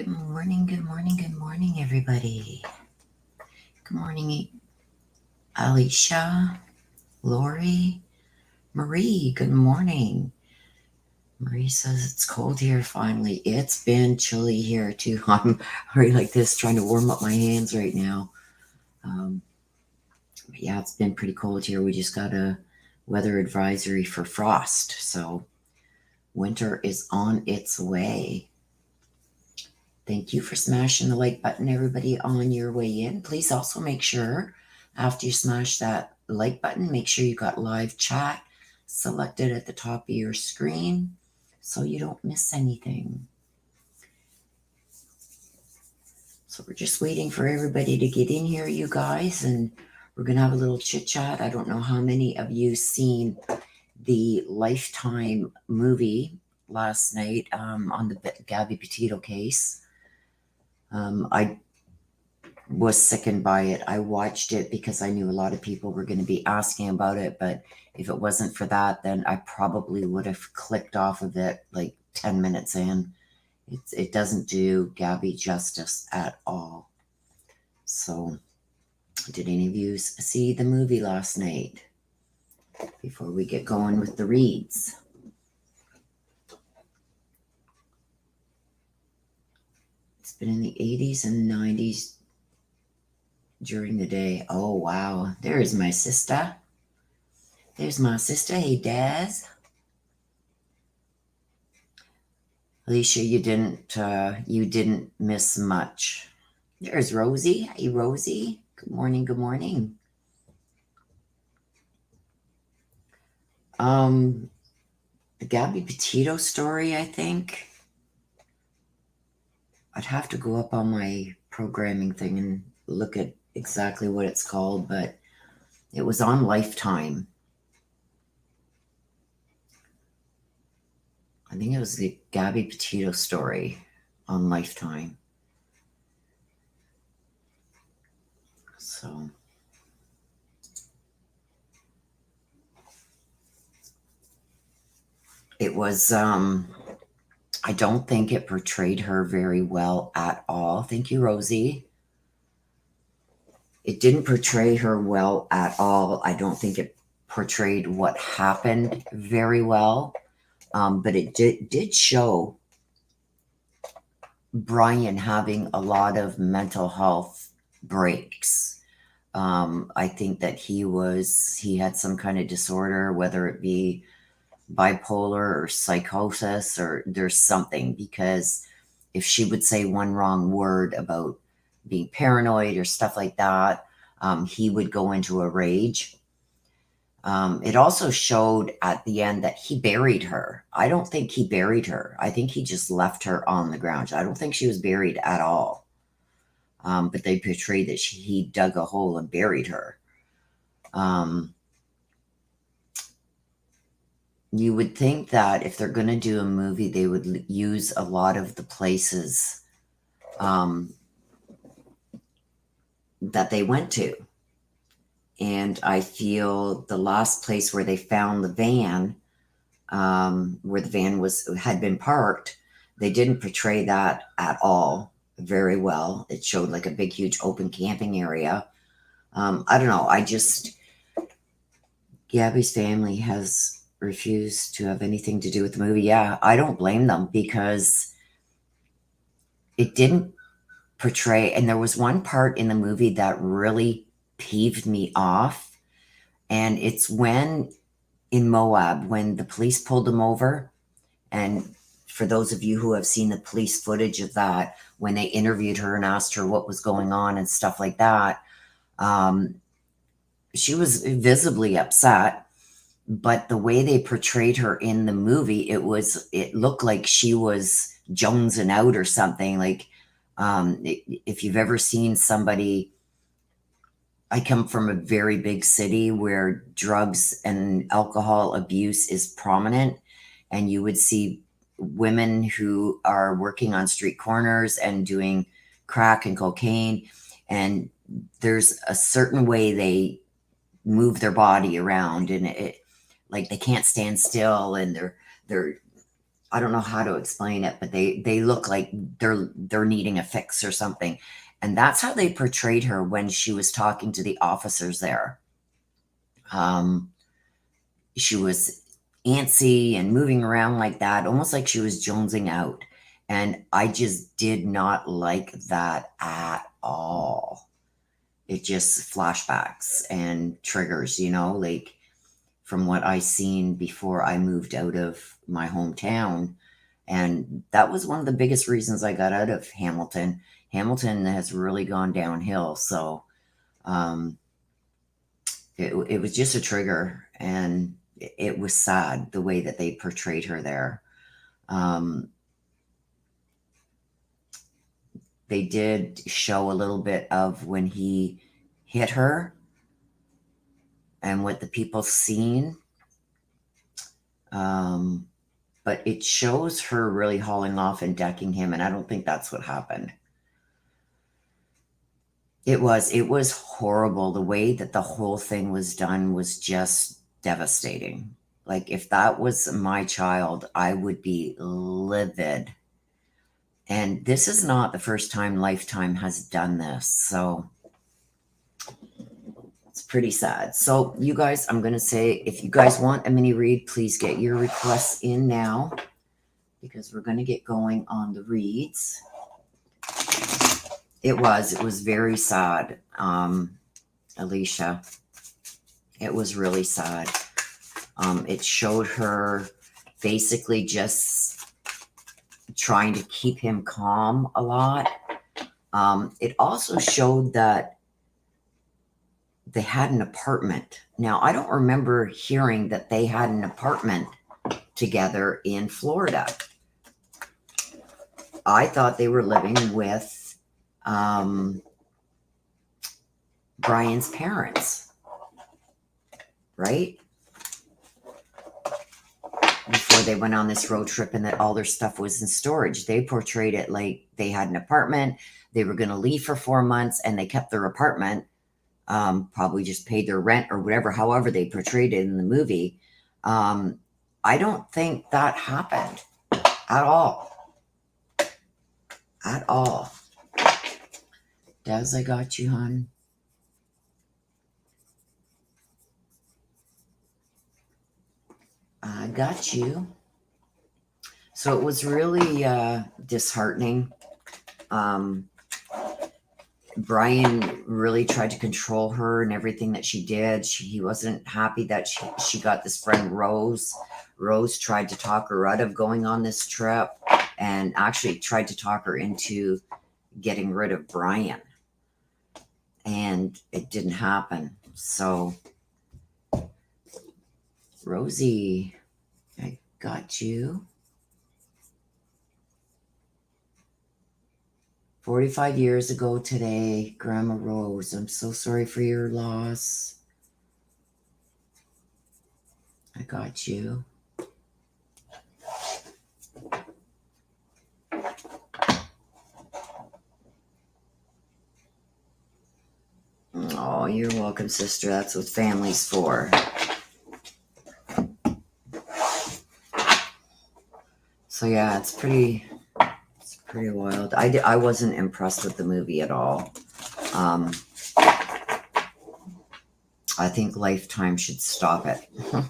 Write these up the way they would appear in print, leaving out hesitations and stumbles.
Good morning, everybody. Good morning, Alicia, Lori, Marie. Good morning. Marie says it's cold here finally. It's been chilly here too. I'm already like this trying to warm up my hands right now. Yeah, it's been pretty cold here. We just got a weather advisory for frost. So winter is on its way. Thank you for smashing the like button, everybody, on your way in. Please also make sure after you smash that like button, make sure you got live chat selected at the top of your screen so you don't miss anything. So we're just waiting for everybody to get in here, you guys, and we're going to have a little chit chat. I don't know how many of you seen the Lifetime movie last night on the Gabby Petito case. I was sickened by it. I watched it because I knew a lot of people were going to be asking about it, but if it wasn't for that, then I probably would have clicked off of it like 10 minutes in. It doesn't do Gabby justice at all. So, did any of you see the movie last night? Before we get going with the reads. It's been in the 80s and 90s during the day. Oh, wow. There's my sister. There's my sister. Hey, Daz. Alicia, you didn't miss much. There's Rosie. Hey, Rosie. Good morning. Good morning. The Gabby Petito story, I think. I'd have to go up on my programming thing and look at exactly what it's called, but it was on Lifetime. I think it was the Gabby Petito story on Lifetime. So it was, I don't think it portrayed her very well at all. Thank you, Rosie. It didn't portray her well at all. I don't think it portrayed what happened very well. But it did show Brian having a lot of mental health breaks. I think that he had some kind of disorder, whether it be bipolar or psychosis, or there's something, because if she would say one wrong word about being paranoid or stuff like that, he would go into a rage. It also showed at the end that he buried her. I don't think he buried her. I think he just left her on the ground. I don't think she was buried at all. But they portrayed that he dug a hole and buried her. You would think that if they're going to do a movie, they would use a lot of the places that they went to. And I feel the last place where they found the van, where the van had been parked, they didn't portray that at all very well. It showed like a big, huge open camping area. I don't know. Gabby's family has refused to have anything to do with the movie. Yeah, I don't blame them, because it didn't portray, and there was one part in the movie that really peeved me off, and it's when in Moab, when the police pulled him over. And for those of you who have seen the police footage of that, when they interviewed her and asked her what was going on and stuff like that, she was visibly upset. But the way they portrayed her in the movie, it looked like she was jonesing out or something. Like, if you've ever seen somebody, I come from a very big city where drugs and alcohol abuse is prominent, and you would see women who are working on street corners and doing crack and cocaine, and there's a certain way they move their body around, and like they can't stand still, and they're I don't know how to explain it, but they look like they're needing a fix or something. And that's how they portrayed her when she was talking to the officers there. She was antsy and moving around like that, almost like she was jonesing out. And I just did not like that at all. It just flashbacks and triggers, you know, like from what I seen before I moved out of my hometown. And that was one of the biggest reasons I got out of Hamilton. Hamilton has really gone downhill. So um, it was just a trigger. And it was sad the way that they portrayed her there. Um, they did show a little bit of when he hit her and what the people seen. But it shows her really hauling off and decking him, and I don't think that's what happened. It was horrible. The way that the whole thing was done was just devastating. Like, if that was my child, I would be livid. And this is not the first time Lifetime has done this, so it's pretty sad. So, you guys, I'm going to say, if you guys want a mini read, please get your requests in now, because we're going to get going on the reads. It was very sad, Alicia. It was really sad. It showed her basically just trying to keep him calm a lot. It also showed that they had an apartment. Now, I don't remember hearing that they had an apartment together in Florida. I thought they were living with Brian's parents, right? Before they went on this road trip and that all their stuff was in storage. They portrayed it like they had an apartment. They were going to leave for 4 months and they kept their apartment, probably just paid their rent or whatever, however they portrayed it in the movie. I don't think that happened at all. At all. Des, I got you, hon. I got you. So it was really disheartening. Brian really tried to control her and everything that she did. He wasn't happy that she got this friend, Rose. Rose tried to talk her out of going on this trip and actually tried to talk her into getting rid of Brian. And it didn't happen. So, Rosie, I got you. 45 years ago today, Grandma Rose, I'm so sorry for your loss. I got you. Oh, you're welcome, sister. That's what family's for. So yeah, it's pretty wild. I wasn't impressed with the movie at all. I think Lifetime should stop it. I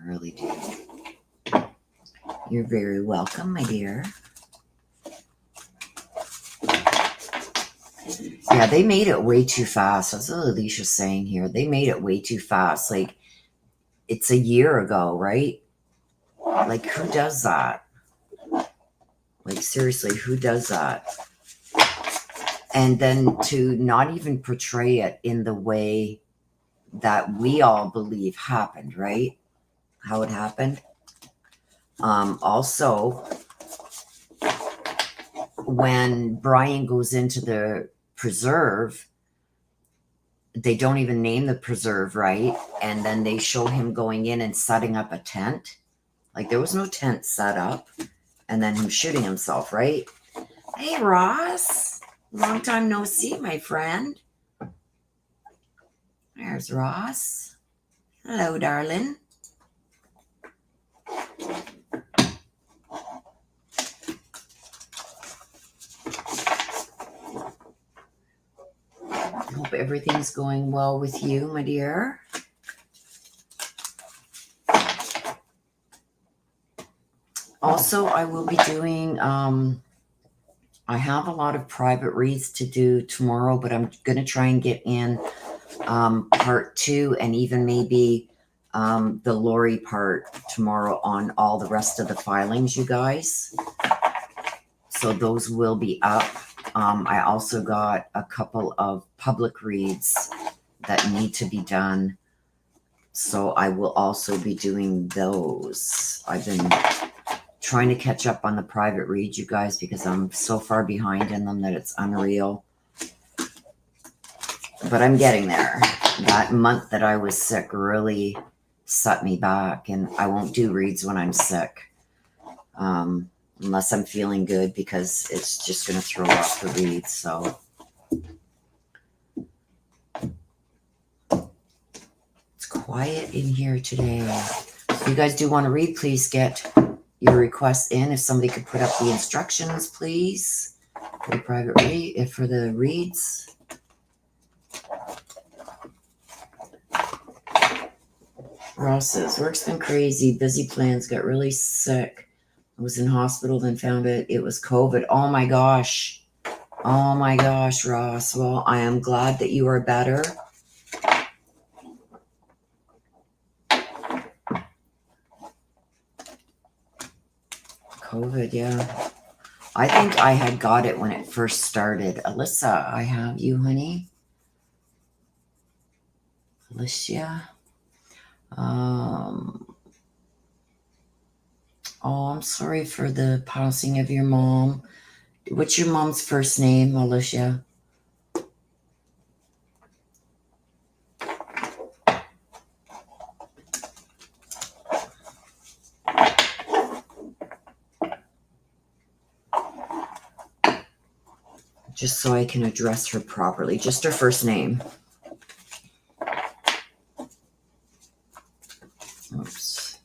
really do. You're very welcome, my dear. Yeah, they made it way too fast. That's what Alicia's saying here. They made it way too fast. Like, it's a year ago, right? Like, who does that? Like, seriously, who does that? And then to not even portray it in the way that we all believe happened, right? How it happened. Also, when Brian goes into the preserve, they don't even name the preserve, right? And then they show him going in and setting up a tent. Like, there was no tent set up. And then him shooting himself, right? Hey, Ross. Long time no see, my friend. There's Ross. Hello, darling. Hope everything's going well with you, my dear. Also, I will be doing, I have a lot of private reads to do tomorrow, but I'm going to try and get in part 2 and even maybe the Laundrie part tomorrow on all the rest of the filings, you guys. So those will be up. I also got a couple of public reads that need to be done. So I will also be doing those. I've been trying to catch up on the private reads, you guys, because I'm so far behind in them that it's unreal. But I'm getting there. That month that I was sick really set me back, and I won't do reads when I'm sick. Unless I'm feeling good, because it's just going to throw off the reads. So it's quiet in here today. If you guys do want to read, please get your requests in. If somebody could put up the instructions, please, for the private read, if for the reads. Ross says, work's been crazy, busy plans, got really sick. I was in hospital, then found it was COVID. Oh my gosh. Oh my gosh, Ross. Well, I am glad that you are better. COVID, yeah. I think I had got it when it first started. Alyssa, I have you, honey. Alicia. Oh, I'm sorry for the passing of your mom. What's your mom's first name, Alicia? Just so I can address her properly. Just her first name. Oops.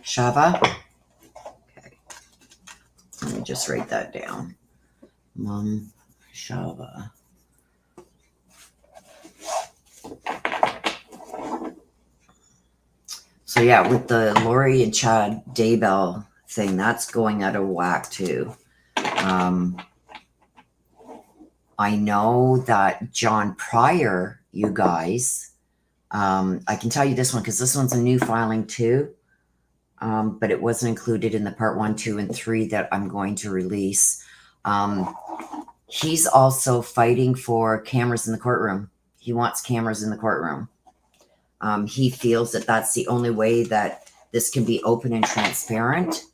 Shava? Okay. Let me just write that down. Mom Shava. So yeah, with the Laundrie and Chad Daybell thing, that's going out of whack too. I know that John Pryor, you guys, I can tell you this one because this one's a new filing too, but it wasn't included in the part 1, 2, and 3 that I'm going to release. He's also fighting for cameras in the courtroom. He wants cameras in the courtroom. He feels that that's the only way that this can be open and transparent.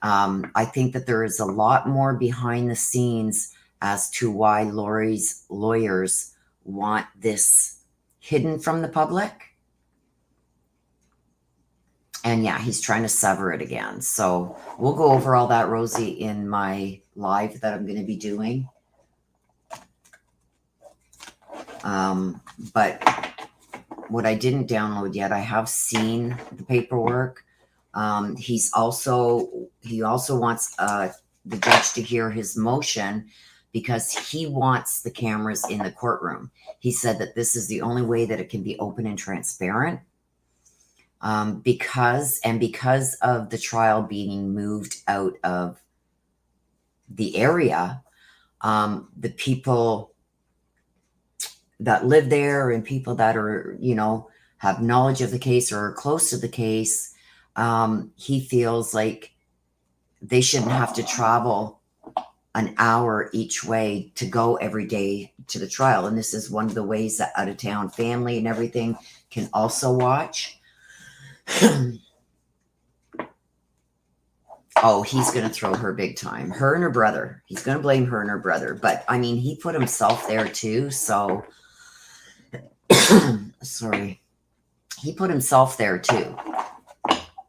I think that there is a lot more behind the scenes as to why Laurie's lawyers want this hidden from the public. And yeah, he's trying to sever it again. So we'll go over all that, Rosie, in my live that I'm going to be doing. But what I didn't download yet, I have seen the paperwork. He also wants the judge to hear his motion because he wants the cameras in the courtroom. He said that this is the only way that it can be open and transparent. Because of the trial being moved out of the area, the people that live there and people that are, have knowledge of the case or are close to the case, he feels like they shouldn't have to travel an hour each way to go every day to the trial. And this is one of the ways that out-of-town family and everything can also watch. Oh, he's going to throw her big time. Her and her brother. He's going to blame her and her brother. But, I mean, he put himself there too, so... Sorry. He put himself there too.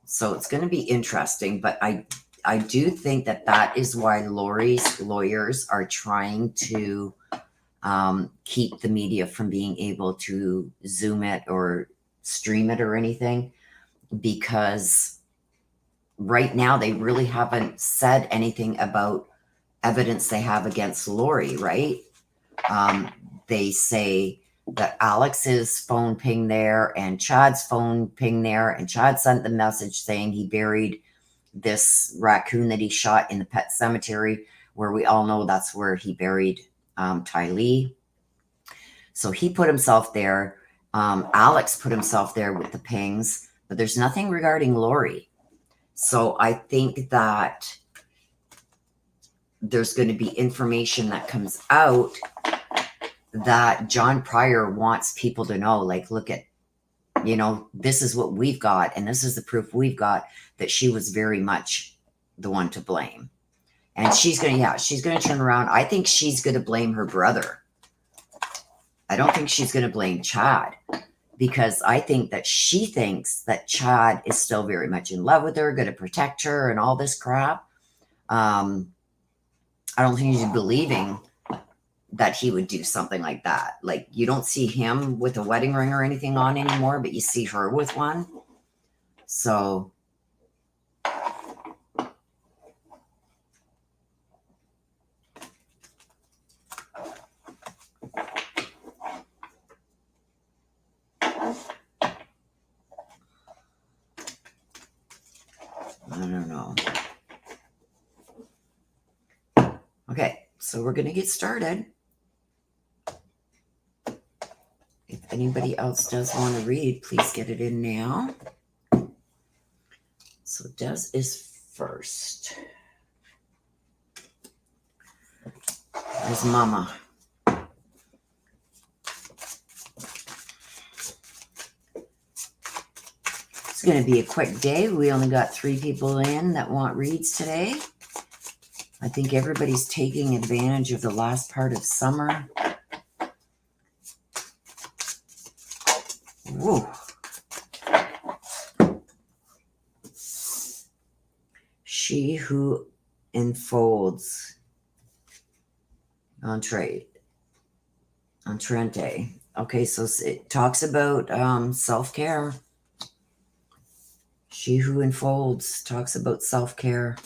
So it's going to be interesting, but I I do think that that is why Lori's lawyers are trying to keep the media from being able to Zoom it or stream it or anything, because right now they really haven't said anything about evidence they have against Lori, right? They say that Alex's phone pinged there and Chad's phone pinged there, and Chad sent the message saying he buried this raccoon that he shot in the pet cemetery, where we all know that's where he buried Ty Lee. So he put himself there. Alex put himself there with the pings, but there's nothing regarding Lori. So I think that there's going to be information that comes out that John Pryor wants people to know, like, look at, you know, this is what we've got, and this is the proof we've got that she was very much the one to blame. And she's going to turn around. I think she's going to blame her brother. I don't think she's going to blame Chad, because I think that she thinks that Chad is still very much in love with her, going to protect her and all this crap. I don't think she's believing that he would do something like that. Like, you don't see him with a wedding ring or anything on anymore, but you see her with one. So I don't know. Okay, so we're going to get started. If anybody else does want to read, please get it in now. So Des is first. There's Mama. It's going to be a quick day. We only got 3 people in that want reads today. I think everybody's taking advantage of the last part of summer. Whoa. She who enfolds. Entrete. Okay, so it talks about self-care. She who enfolds talks about self-care.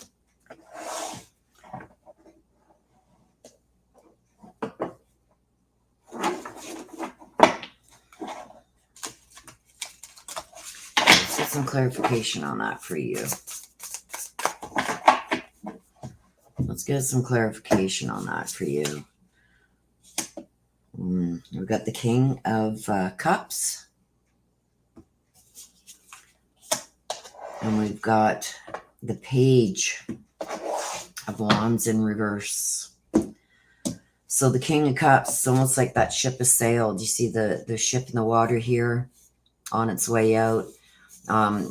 Let's get some clarification on that for you. Let's get some clarification on that for you. We've got the King of Cups. And we've got the Page of Wands in reverse. So the King of Cups, it's almost like that ship has sailed. You see the ship in the water here on its way out.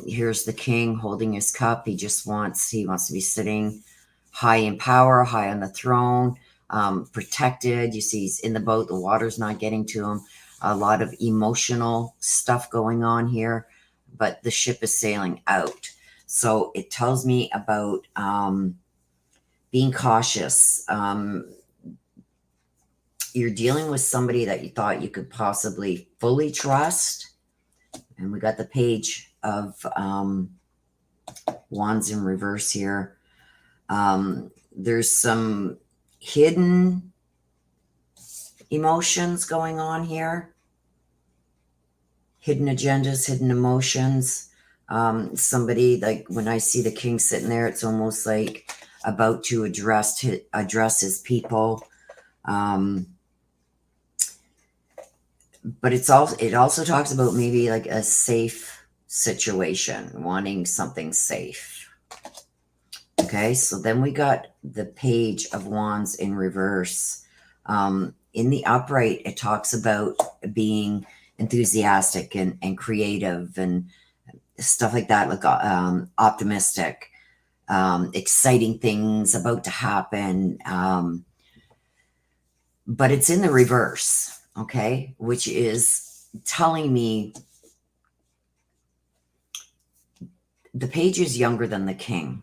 Here's the king holding his cup. He wants to be sitting high in power, high on the throne, protected. You see he's in the boat. The water's not getting to him. A lot of emotional stuff going on here, but the ship is sailing out. So it tells me about being cautious. You're dealing with somebody that you thought you could possibly fully trust. And we got the Page of Wands in reverse here. There's some hidden emotions going on here. Hidden agendas, hidden emotions. Somebody, like when I see the king sitting there, it's almost like about to address his people. But it also talks about maybe like a safe situation, wanting something safe. Okay, so then we got the Page of Wands in reverse. In the upright, it talks about being enthusiastic and creative and stuff like that, like optimistic, exciting things about to happen. But it's in the reverse, okay, which is telling me the Page is younger than the king.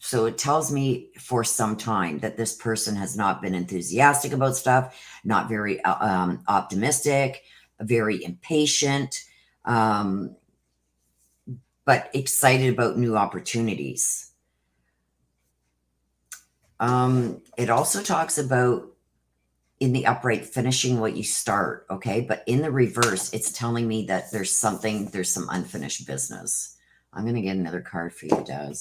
So it tells me for some time that this person has not been enthusiastic about stuff, not very optimistic, very impatient, um, but excited about new opportunities. It also talks about in the upright finishing what you start, okay? But in the reverse, it's telling me that there's some unfinished business. I'm going to get another card for you, Des.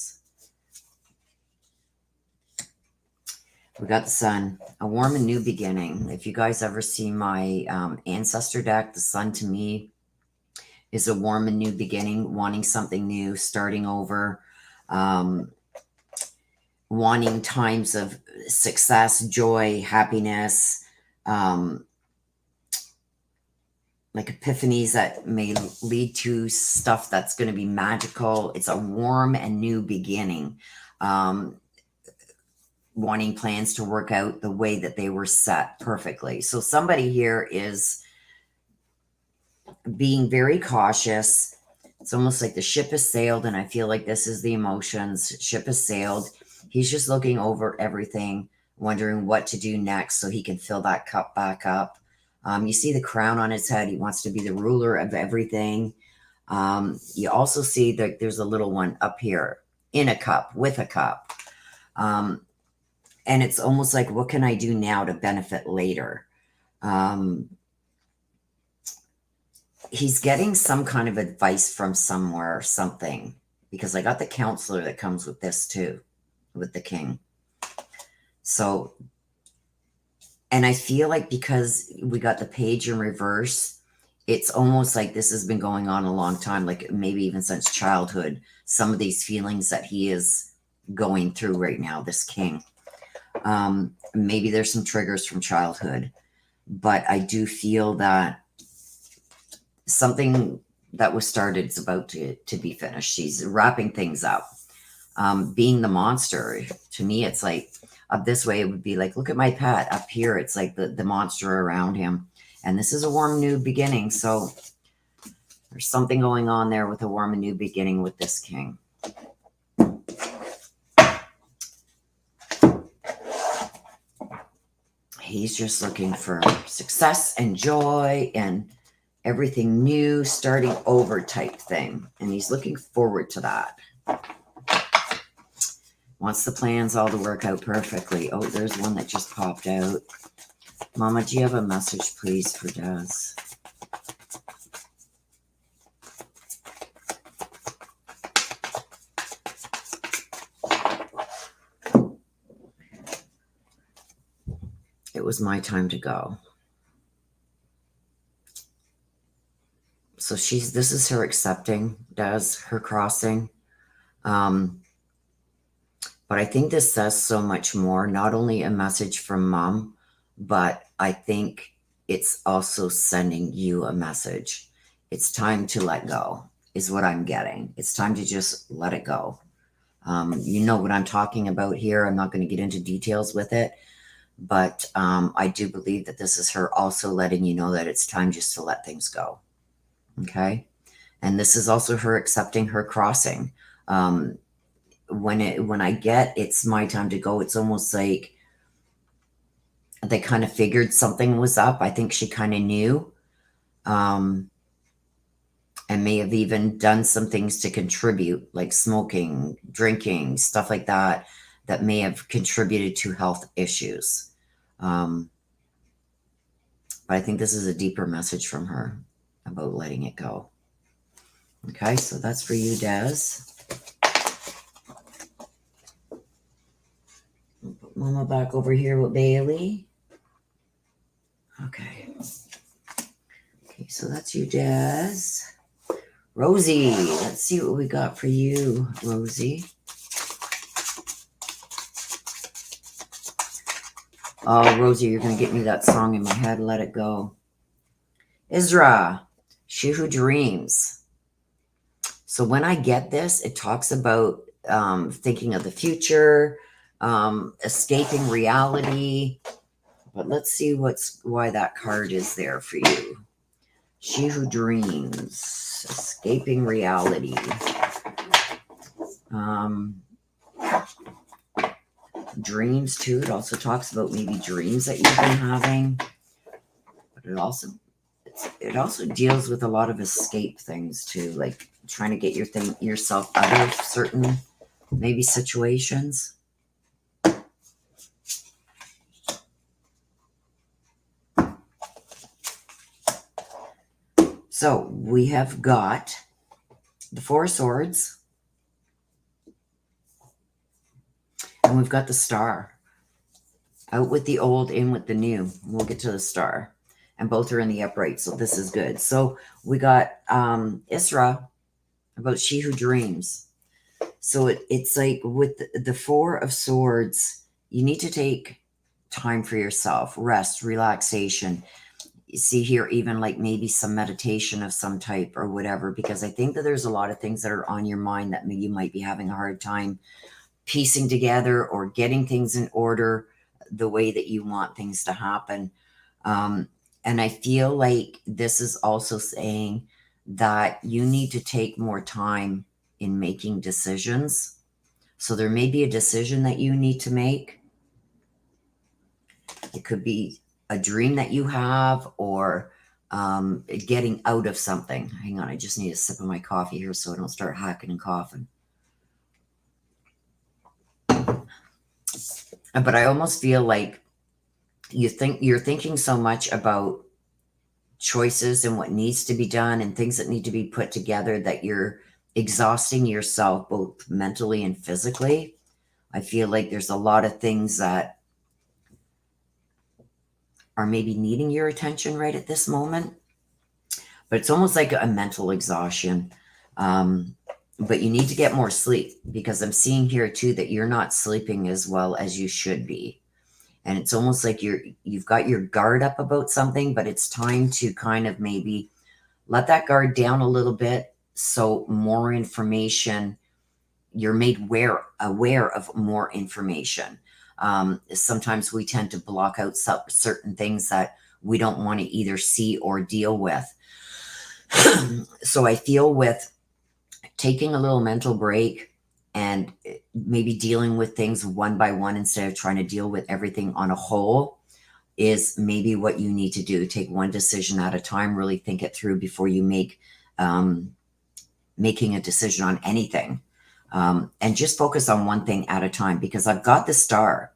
We got the Sun, a warm and new beginning. If you guys ever see my Ancestor deck, the Sun to me is a warm and new beginning, wanting something new, starting over, wanting times of success, joy, happiness, like epiphanies that may lead to stuff that's going to be magical. It's a warm and new beginning. Wanting plans to work out the way that they were set perfectly. So somebody here is being very cautious. It's almost like the ship has sailed, and I feel like this is the emotions. Ship has sailed. He's just looking over everything, wondering what to do next so he can fill that cup back up. You see the crown on his head. He wants to be the ruler of everything. You also see that there's a little one up here in a cup, with a cup. And it's almost like, what can I do now to benefit later? He's getting some kind of advice from somewhere or something, because I got the counselor that comes with this too, with the king. So, and I feel like because we got the page in reverse, it's almost like this has been going on a long time, like maybe even since childhood, some of these feelings that he is going through right now, this king. Maybe there's some triggers from childhood, but I do feel that something that was started is about to be finished. She's wrapping things up. Being the monster, to me, it's like up this way, it would be like, look at my pet. Up here, it's like the monster around him. And this is a warm new beginning. So there's something going on there with a warm and new beginning with this king. He's just looking for success and joy and everything new, starting over type thing. And he's looking forward to that. Wants the plans all to work out perfectly. Oh, there's one that just popped out. Mama, do you have a message, please, for Des? It was my time to go. So this is her accepting, her crossing. But I think this says so much more, not only a message from mom, but I think it's also sending you a message. It's time to let go is what I'm getting. It's time to just let it go. You know what I'm talking about here. I'm not going to get into details with it, but I do believe that this is her also letting you know that it's time just to let things go. Okay. And this is also her accepting her crossing. When I get it's my time to go, it's almost like they kind of figured something was up. I think she kind of knew, and may have even done some things to contribute, like smoking, drinking, stuff like that, that may have contributed to health issues. But I think this is a deeper message from her about letting it go. Okay, so that's for you, Des. I'll put Mama back over here with Bailey. Okay. Okay, so that's you, Des. Rosie, let's see what we got for you, Rosie. Oh, Rosie, you're going to get me that song in my head, Let It Go. Isra, She Who Dreams. So when I get this, it talks about thinking of the future, escaping reality. But let's see why that card is there for you. She Who Dreams, escaping reality. Dreams too. It also talks about maybe dreams that you've been having. But it also deals with a lot of escape things too, like trying to get yourself out of certain maybe situations. So we have got the Four of Swords, and we've got the Star. Out with the old, in with the new. We'll get to the Star. And both are in the upright, so this is good. So we got Isra, about she who dreams. So it's like with the Four of Swords, you need to take time for yourself, rest, relaxation. You see here even like maybe some meditation of some type or whatever, because I think that there's a lot of things that are on your mind that maybe you might be having a hard time piecing together or getting things in order the way that you want things to happen. And I feel like this is also saying that you need to take more time in making decisions. So there may be a decision that you need to make. It could be a dream that you have, or getting out of something. Hang on, I just need a sip of my coffee here so I don't start hacking and coughing. But I almost feel like you're thinking so much about choices and what needs to be done and things that need to be put together that you're exhausting yourself both mentally and physically. I feel like there's a lot of things that are maybe needing your attention right at this moment, but it's almost like a mental exhaustion. But you need to get more sleep, because I'm seeing here too that you're not sleeping as well as you should be. And it's almost like you've got your guard up about something, but it's time to kind of maybe let that guard down a little bit, so more information, you're made aware of more information. Sometimes we tend to block out certain things that we don't want to either see or deal with. So I feel with taking a little mental break and maybe dealing with things one by one instead of trying to deal with everything on a whole is maybe what you need to do. Take one decision at a time, really think it through before you making a decision on anything. And just focus on one thing at a time, because I've got the Star,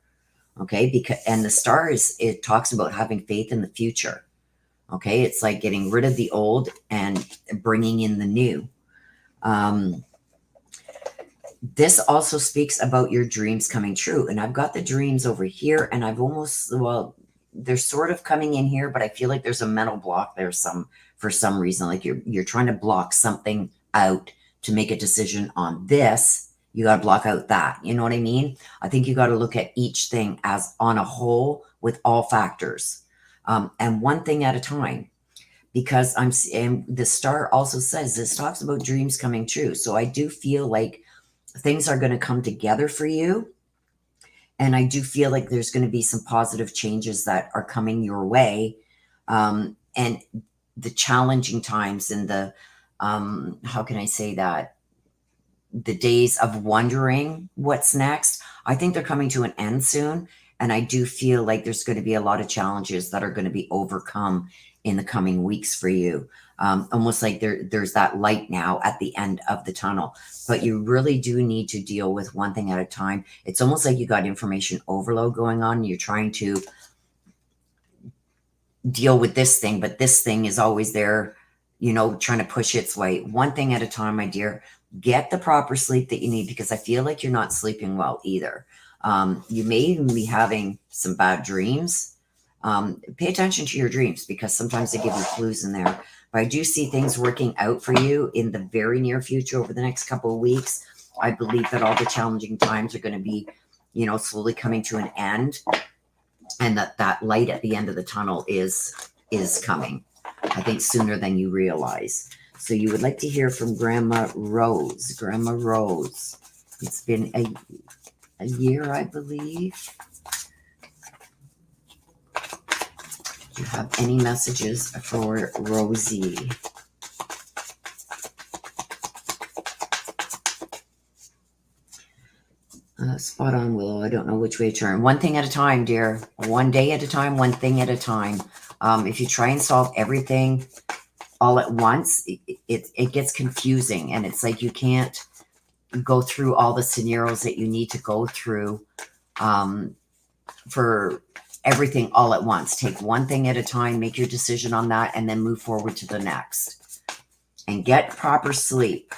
okay? And the Star it talks about having faith in the future, okay? It's like getting rid of the old and bringing in the new. This also speaks about your dreams coming true. And I've got the dreams over here, and they're sort of coming in here, but I feel like there's a mental block there for some reason. Like you're trying to block something out to make a decision on this. You got to block out that. You know what I mean? I think you got to look at each thing as on a whole with all factors, and one thing at a time. Because and the Star also says this talks about dreams coming true. So I do feel like things are going to come together for you. And I do feel like there's going to be some positive changes that are coming your way. And the challenging times and the, how can I say that? The days of wondering what's next, I think they're coming to an end soon. And I do feel like there's going to be a lot of challenges that are going to be overcome in the coming weeks for you. Almost like there's that light now at the end of the tunnel, but you really do need to deal with one thing at a time. It's almost like you got information overload going on. And you're trying to deal with this thing, but this thing is always there, trying to push its way. One thing at a time, my dear. Get the proper sleep that you need, because I feel like you're not sleeping well either. You may even be having some bad dreams. Pay attention to your dreams, because sometimes they give you clues in there. But I do see things working out for you in the very near future over the next couple of weeks. I believe that all the challenging times are going to be, slowly coming to an end, and that light at the end of the tunnel is coming, I think, sooner than you realize. So you would like to hear from Grandma Rose. Grandma Rose. It's been a year, I believe. Do you have any messages for Rosie? Spot on, Willow. I don't know which way to turn. One thing at a time, dear. One day at a time, one thing at a time. If you try and solve everything all at once, it gets confusing. And it's like you can't go through all the scenarios that you need to go through for everything all at once. Take one thing at a time, make your decision on that, and then move forward to the next. And get proper sleep.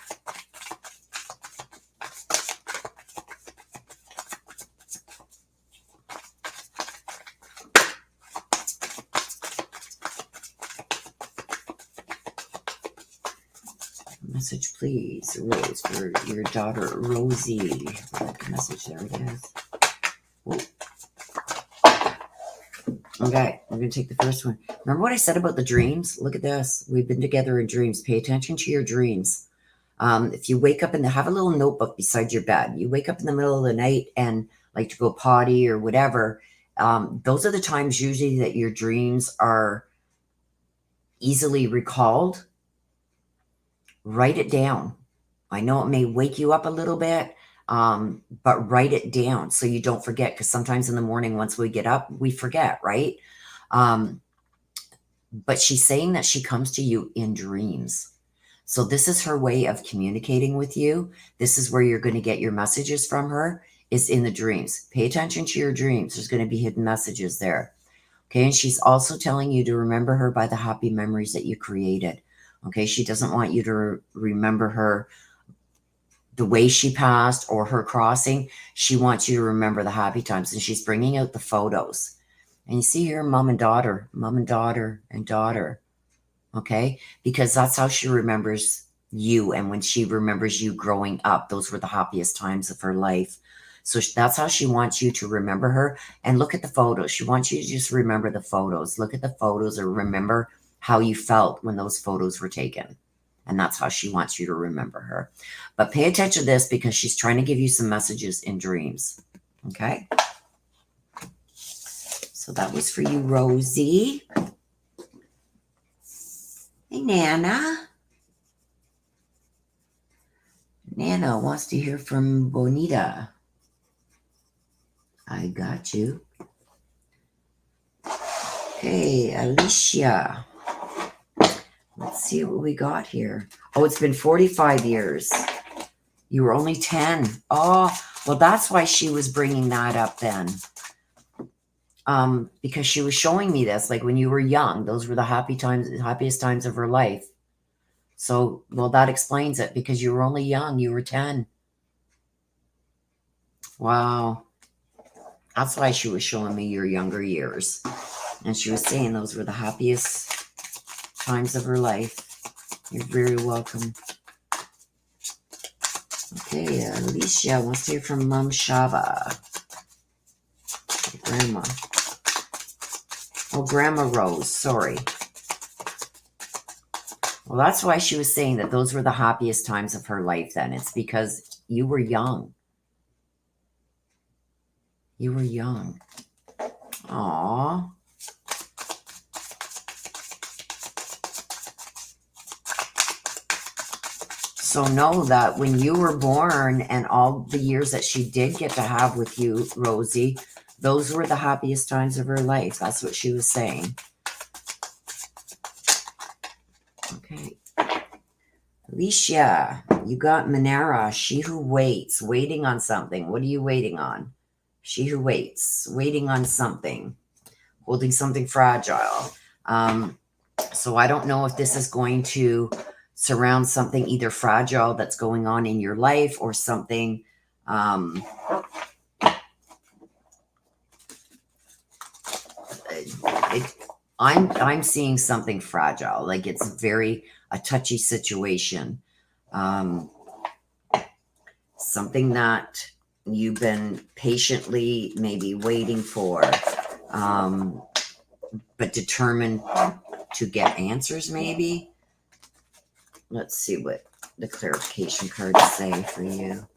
Message, please, Rose, for your daughter, Rosie. Message, there it is. Whoa. Okay, we're going to take the first one. Remember what I said about the dreams? Look at this. We've been together in dreams. Pay attention to your dreams. If you wake up have a little notebook beside your bed. You wake up in the middle of the night and like to go potty or whatever. Those are the times usually that your dreams are easily recalled. Write it down. I know it may wake you up a little bit, but write it down so you don't forget, because sometimes in the morning, once we get up, we forget, right? But she's saying that she comes to you in dreams. So this is her way of communicating with you. This is where you're going to get your messages from her, is in the dreams. Pay attention to your dreams. There's going to be hidden messages there. Okay, and she's also telling you to remember her by the happy memories that you created. Okay, she doesn't want you to remember her the way she passed or her crossing. She wants you to remember the happy times, and she's bringing out the photos. And you see here, mom and daughter, and daughter. Okay, because that's how she remembers you. And when she remembers you growing up, those were the happiest times of her life. So that's how she wants you to remember her. And look at the photos. She wants you to just remember the photos. Look at the photos, or remember how you felt when those photos were taken. And that's how she wants you to remember her. But pay attention to this, because she's trying to give you some messages in dreams. Okay? So that was for you, Rosie. Hey, Nana. Nana wants to hear from Bonita. I got you. Okay, Alicia. Let's see what we got here. Oh, it's been 45 years. You were only 10. Oh, well, that's why she was bringing that up then. Because she was showing me this, like when you were young, those were the happiest times of her life. So, well, that explains it, because you were only young. You were 10. Wow. That's why she was showing me your younger years. And she was saying those were the happiest times of her life. You're very welcome. Okay, Alicia wants to hear from Mom Shava. Grandma. Oh, Grandma Rose, sorry. Well, that's why she was saying that those were the happiest times of her life then. It's because you were young. You were young. Aww. So know that when you were born and all the years that she did get to have with you, Rosie, those were the happiest times of her life. That's what she was saying. Okay. Alicia, you got Manara, she who waits, waiting on something. What are you waiting on? She who waits, waiting on something, holding something fragile. So I don't know if this is going to surround something either fragile that's going on in your life, or something I'm seeing something fragile, like it's very a touchy situation, something that you've been patiently maybe waiting for, but determined to get answers maybe. Let's see what the clarification cards say for you.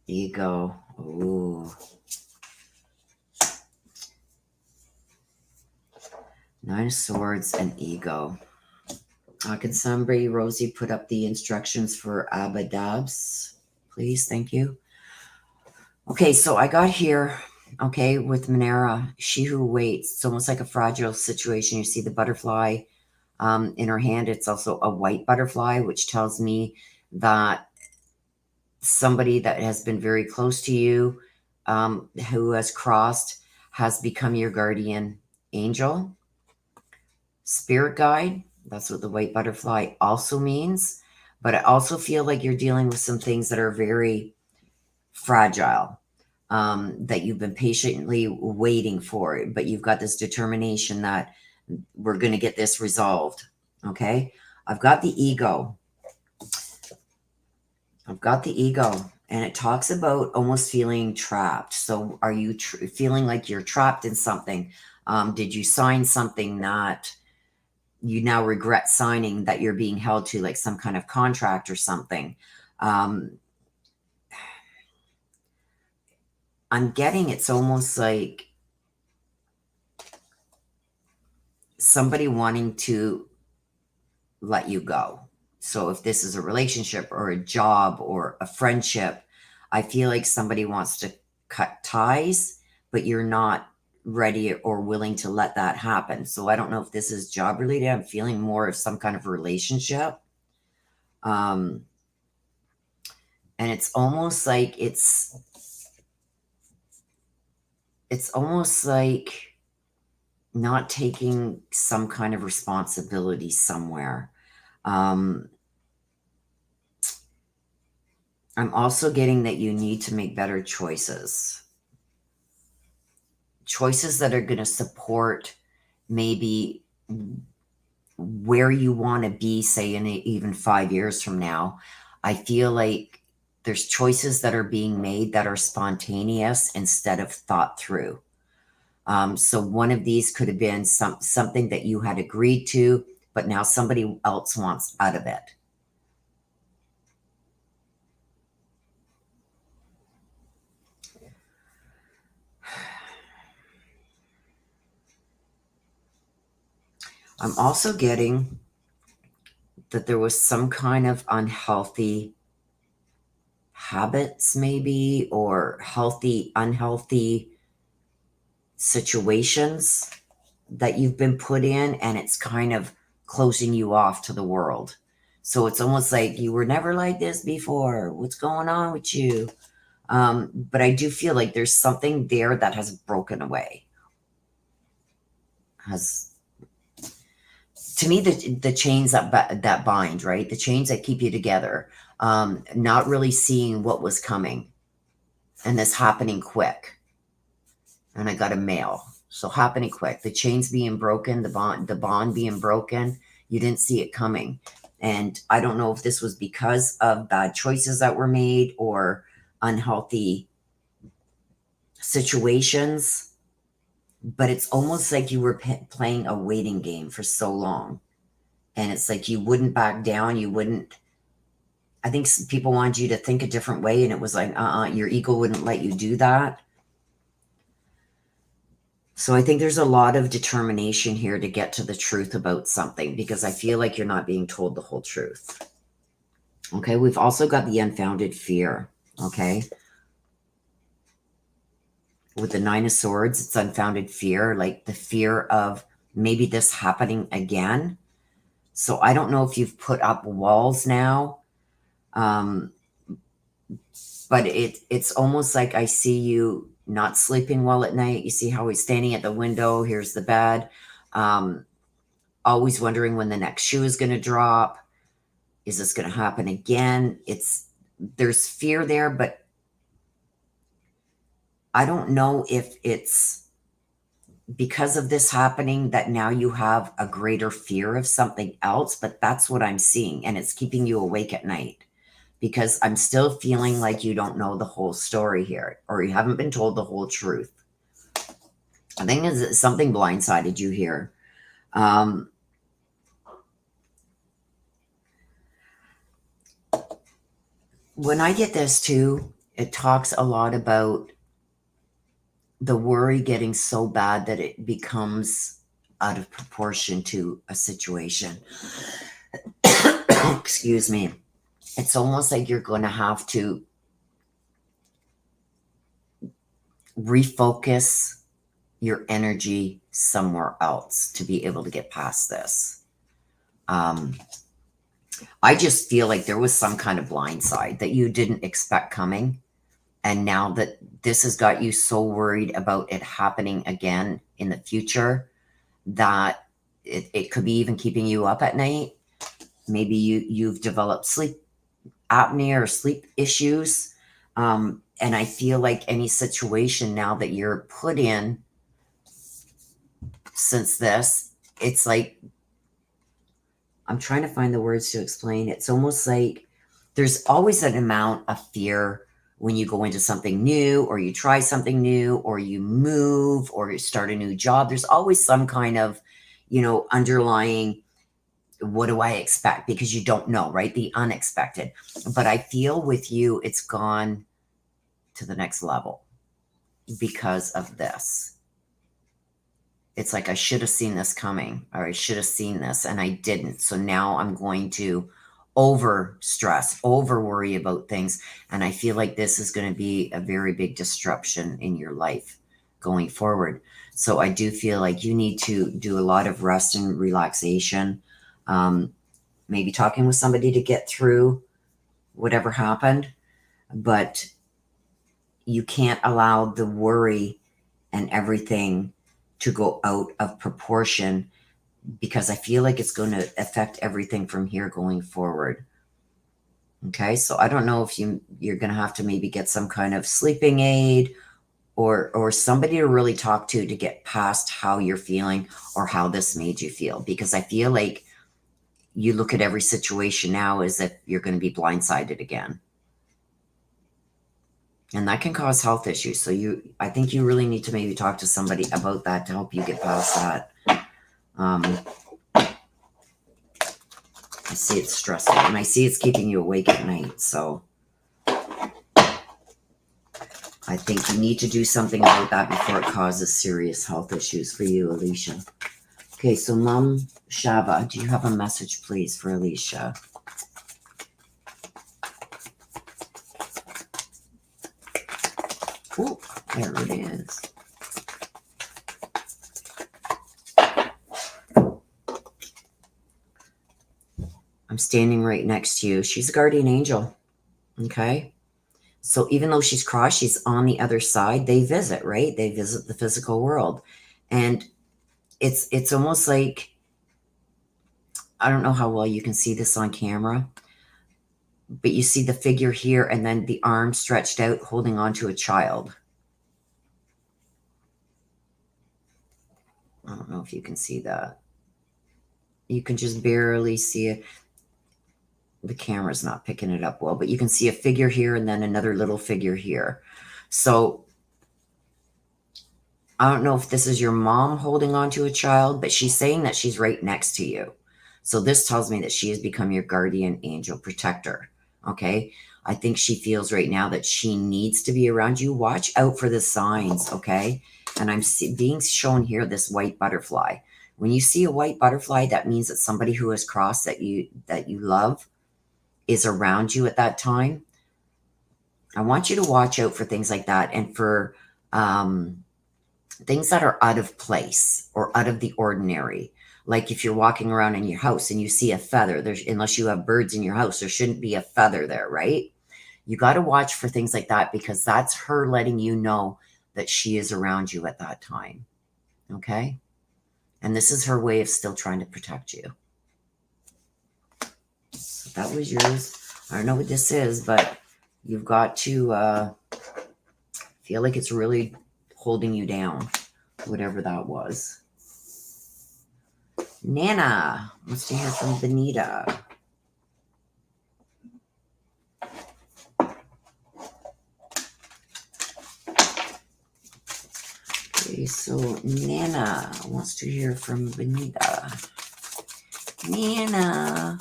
Ego. Ooh. Nine of Swords and ego. Can somebody, Rosie, put up the instructions for Abadabs, please? Thank you. Okay, so I got here, okay, with Manera, she who waits. It's almost like a fragile situation. You see the butterfly in her hand. It's also a white butterfly, which tells me that somebody that has been very close to you, who has crossed, has become your guardian angel, spirit guide. That's what the white butterfly also means. But I also feel like you're dealing with some things that are very fragile, that you've been patiently waiting for, but you've got this determination that we're going to get this resolved. Okay. I've got the ego. And it talks about almost feeling trapped. So are you feeling like you're trapped in something? Did you sign something that you now regret signing, that you're being held to, like some kind of contract or something? I'm getting, it's almost like somebody wanting to let you go. So if this is a relationship or a job or a friendship, I feel like somebody wants to cut ties, but you're not ready or willing to let that happen. So I don't know if this is job related. I'm feeling more of some kind of relationship. And it's almost like it's almost like not taking some kind of responsibility somewhere. I'm also getting that you need to make better choices. Choices that are going to support maybe where you want to be, say, in even 5 years from now. I feel like there's choices that are being made that are spontaneous instead of thought through. So one of these could have been something that you had agreed to, but now somebody else wants out of it. I'm also getting that there was some kind of unhealthy habits, maybe, or unhealthy situations that you've been put in, and it's kind of closing you off to the world. So it's almost like you were never like this before. What's going on with you? But I do feel like there's something there that has broken away. To me, the chains that bind, right? The chains that keep you together. Not really seeing what was coming, and this happening quick. And I got a mail, so happening quick. The chains being broken, the bond being broken. You didn't see it coming, and I don't know if this was because of bad choices that were made or unhealthy situations. But it's almost like you were playing a waiting game for so long. And it's like you wouldn't back down. You wouldn't. I think people wanted you to think a different way. And it was like, your ego wouldn't let you do that. So I think there's a lot of determination here to get to the truth about something, because I feel like you're not being told the whole truth. Okay. We've also got the unfounded fear. Okay. With the Nine of Swords, it's unfounded fear, like the fear of maybe this happening again. So I don't know if you've put up walls now, but it's almost like I see you not sleeping well at night. You see how he's standing at the window. Here's the bed. Always wondering when the next shoe is going to drop. Is this going to happen again? There's fear there, but I don't know if it's because of this happening that now you have a greater fear of something else, but that's what I'm seeing. And it's keeping you awake at night, because I'm still feeling like you don't know the whole story here, or you haven't been told the whole truth. I think something blindsided you here. When I get this too, it talks a lot about the worry getting so bad that it becomes out of proportion to a situation. Excuse me. It's almost like you're going to have to refocus your energy somewhere else to be able to get past this. I just feel like there was some kind of blind side that you didn't expect coming. And now that this has got you so worried about it happening again in the future that it could be even keeping you up at night. Maybe you've developed sleep apnea or sleep issues. And I feel like any situation now that you're put in since this, it's like, I'm trying to find the words to explain. It's almost like there's always an amount of fear when you go into something new, or you try something new, or you move, or you start a new job. There's always some kind of, underlying, what do I expect? Because you don't know, right? The unexpected. But I feel with you, it's gone to the next level because of this. It's like I should have seen this coming, or I should have seen this and I didn't. So now I'm going to over stress, over worry about things. And I feel like this is going to be a very big disruption in your life going forward. So I do feel like you need to do a lot of rest and relaxation. Maybe talking with somebody to get through whatever happened, but you can't allow the worry and everything to go out of proportion, because I feel like it's going to affect everything from here going forward. Okay, so I don't know if you're going to have to maybe get some kind of sleeping aid or somebody to really talk to get past how you're feeling or how this made you feel, because I feel like you look at every situation now as if you're going to be blindsided again. And that can cause health issues. So I think you really need to maybe talk to somebody about that to help you get past that. I see it's stressful, and I see it's keeping you awake at night. So I think you need to do something about that before it causes serious health issues for you, Alicia. Okay, so Mom Shava, do you have a message, please, for Alicia? Oh, there it is. I'm standing right next to you. She's a guardian angel. Okay. So even though she's crossed, she's on the other side. They visit, right? They visit the physical world. And it's almost like, I don't know how well you can see this on camera, but you see the figure here and then the arm stretched out holding on to a child. I don't know if you can see that. You can just barely see it. The camera's not picking it up well, but you can see a figure here and then another little figure here. So I don't know if this is your mom holding on to a child, but she's saying that she's right next to you. So this tells me that she has become your guardian angel protector. Okay. I think she feels right now that she needs to be around you. Watch out for the signs. Okay. And I'm being shown here this white butterfly. When you see a white butterfly, that means that somebody who has crossed that you love is around you at that time. I want you to watch out for things like that, and for things that are out of place or out of the ordinary. Like if you're walking around in your house and you see a feather, unless you have birds in your house, there shouldn't be a feather there, right? You got to watch for things like that, because that's her letting you know that she is around you at that time. Okay? And this is her way of still trying to protect you. So that was yours. I don't know what this is, but you've got to feel like it's really holding you down, whatever that was. Nana wants to hear from Benita. Okay, so Nana wants to hear from Benita. Nana.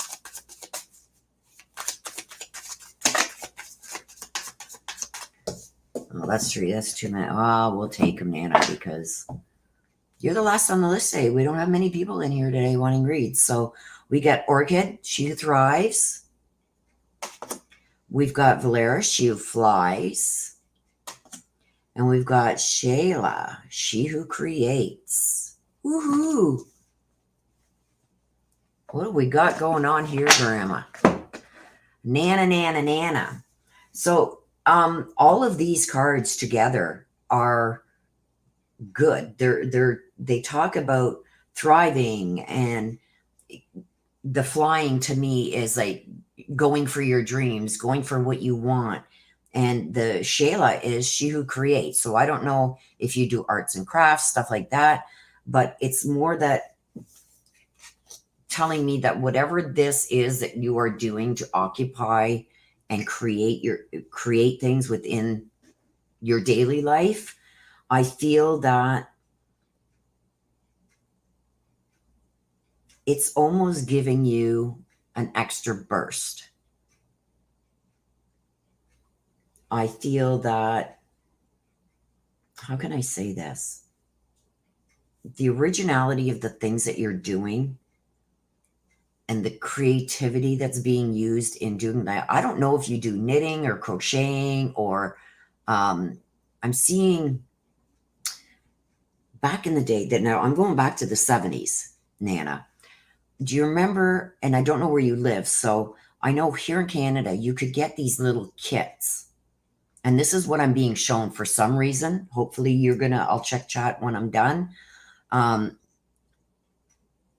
Oh, that's three. That's 2 minutes. Oh, we'll take him, Nana, because you're the last on the list today. We don't have many people in here today wanting reads. So We got Orchid, she who thrives. We've got Valera, she who flies. And we've got Shayla, she who creates. Woohoo! What do we got going on here, Grandma? Nana, Nana, Nana. So, all of these cards together are good. They talk about thriving, and the flying to me is like going for your dreams, going for what you want. And the Shayla is she who creates. So I don't know if you do arts and crafts, stuff like that, but it's more that telling me that whatever this is that you are doing to occupy and create things within your daily life, I feel that it's almost giving you an extra burst. I feel that, how can I say this? The originality of the things that you're doing and the creativity that's being used in doing that. I don't know if you do knitting or crocheting or I'm seeing back in the day that now I'm going back to the 70s, Nana. Do you remember? And I don't know where you live. So I know here in Canada, you could get these little kits. And this is what I'm being shown for some reason. Hopefully I'll check chat when I'm done. And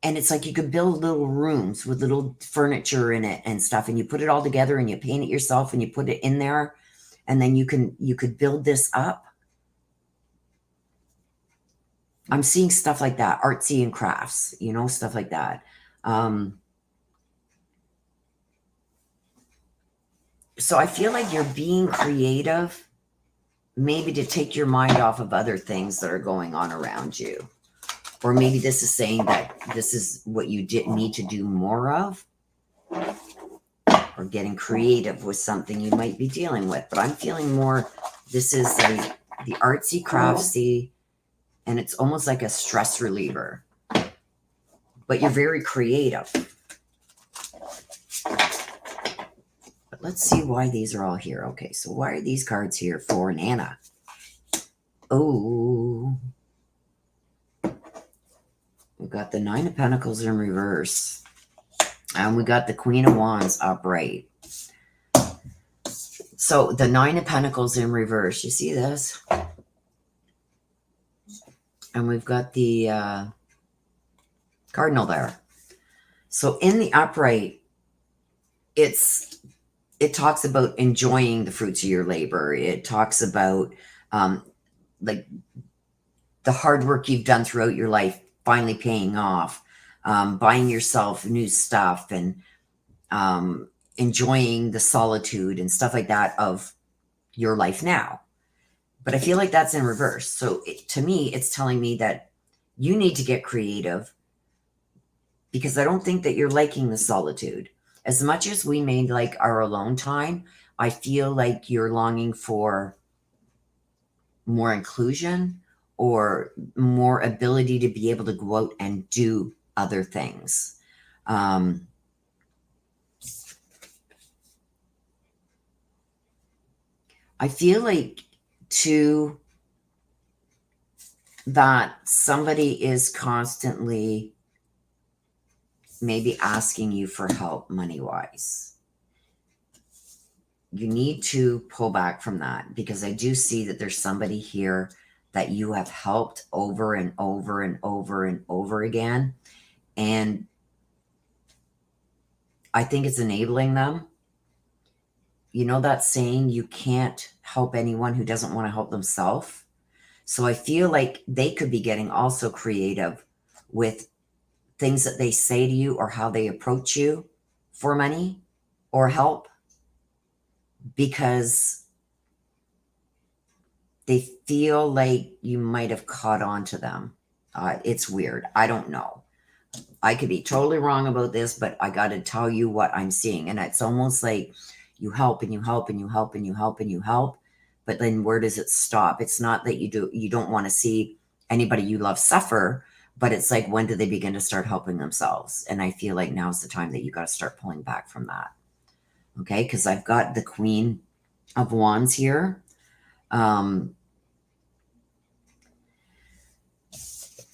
it's like you could build little rooms with little furniture in it and stuff. And you put it all together and you paint it yourself and you put it in there. And then you could build this up. I'm seeing stuff like that, artsy and crafts, stuff like that. So I feel like you're being creative, maybe to take your mind off of other things that are going on around you. Or maybe this is saying that this is what you need to do more of. Or getting creative with something you might be dealing with. But I'm feeling more, this is the artsy, craftsy, and it's almost like a stress reliever. But you're very creative. But let's see why these are all here. Okay, so why are these cards here for Nana? Oh. We got the Nine of Pentacles in reverse. And we got the Queen of Wands upright. So the Nine of Pentacles in reverse. You see this? And we've got the Cardinal there. So in the upright, it talks about enjoying the fruits of your labor. It talks about like the hard work you've done throughout your life finally paying off, buying yourself new stuff, and enjoying the solitude and stuff like that of your life now. But I feel like that's in reverse. So to me, it's telling me that you need to get creative, because I don't think that you're liking the solitude. As much as we may like our alone time, I feel like you're longing for more inclusion or more ability to be able to go out and do other things. I feel like, too, that somebody is constantly maybe asking you for help money-wise. You need to pull back from that, because I do see that there's somebody here that you have helped over and over and over and over again. And I think it's enabling them. You know that saying, you can't help anyone who doesn't want to help themselves. So I feel like they could be getting also creative with things that they say to you or how they approach you for money or help, because they feel like you might have caught on to them. It's weird. I don't know. I could be totally wrong about this, but I got to tell you what I'm seeing. And it's almost like you help and you help and you help and you help and you help. But then where does it stop? It's not that you don't want to see anybody you love suffer, But it's like, when do they begin to start helping themselves? And I feel like now's the time that you got to start pulling back from that. Okay, because I've got the Queen of Wands here.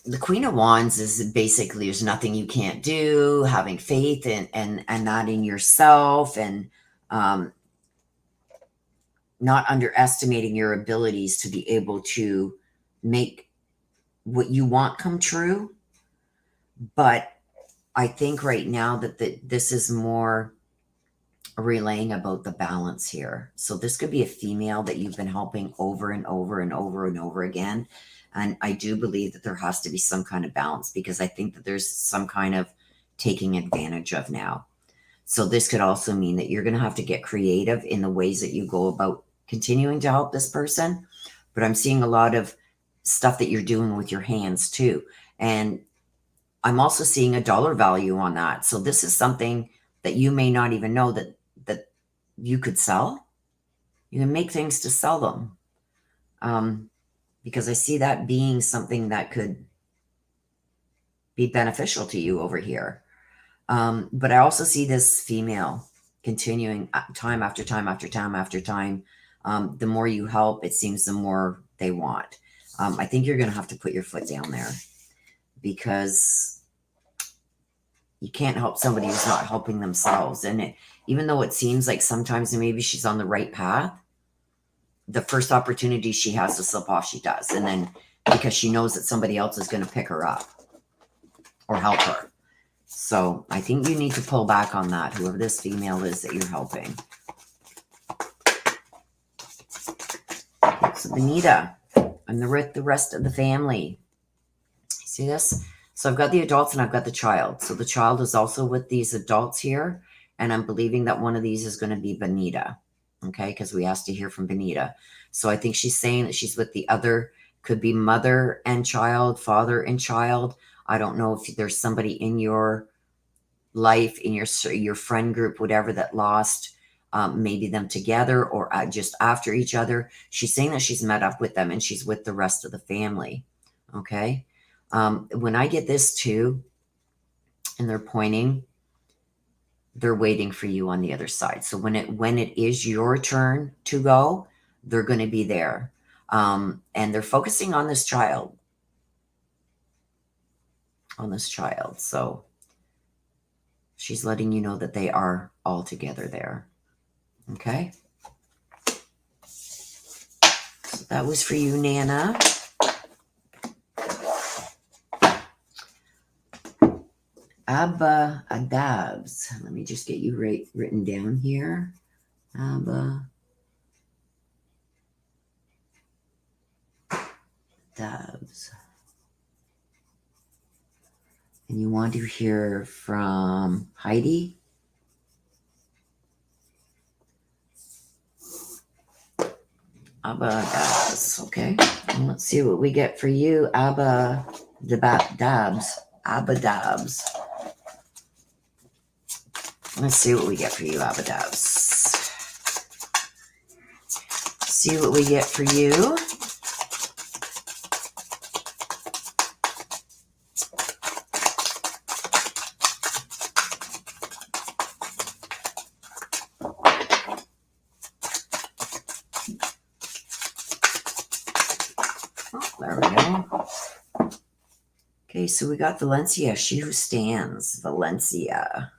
The Queen of Wands is basically, there's nothing you can't do, having faith and that in yourself, and not underestimating your abilities to be able to make what you want come true. But I think right now that this is more relaying about the balance here. So this could be a female that you've been helping over and over and over and over again. And I do believe that there has to be some kind of balance, because I think that there's some kind of taking advantage of now. So this could also mean that you're going to have to get creative in the ways that you go about continuing to help this person. But I'm seeing a lot of stuff that you're doing with your hands too. And I'm also seeing a dollar value on that. So this is something that you may not even know that you could sell. You can make things to sell them. Because I see that being something that could be beneficial to you over here. But I also see this female continuing time after time after time after time. The more you help, it seems the more they want. I think you're going to have to put your foot down there, because you can't help somebody who's not helping themselves. And even though it seems like sometimes maybe she's on the right path, the first opportunity she has to slip off, she does. And then because she knows that somebody else is going to pick her up or help her. So I think you need to pull back on that, whoever this female is that you're helping. So Benita and the rest of the family. See this? So I've got the adults and I've got the child. So the child is also with these adults here. And I'm believing that one of these is going to be Benita. Okay, because we asked to hear from Benita. So I think she's saying that she's with the other, could be mother and child, father and child. I don't know if there's somebody in your life, in your friend group, whatever, that lost maybe them together or just after each other. She's saying that she's met up with them and she's with the rest of the family. Okay. When I get this too, and they're pointing, they're waiting for you on the other side. So when it is your turn to go, they're going to be there. And they're focusing on this child. So she's letting you know that they are all together there. Okay. So that was for you, Nana. Abba Adabs. Let me just get you written down here. Abba Adabs. And you want to hear from Heidi? Abba Adabs. Okay. And let's see what we get for you. Abba Dabs. Abba Dabs. Let's see what we get for you, Abba Dabs. See what we get for you. Oh, there we go. Okay, so we got Valencia, she who stands. Valencia.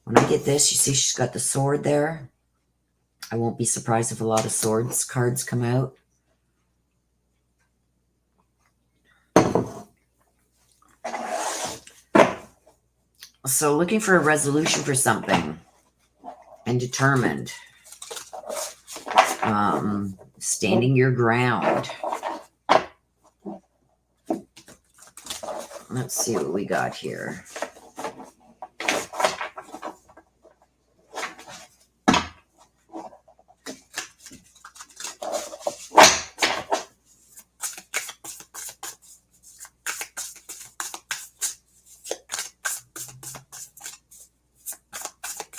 When I get this, you see she's got the sword there. I won't be surprised if a lot of swords cards come out. So looking for a resolution for something. And determined. Standing your ground. Let's see what we got here.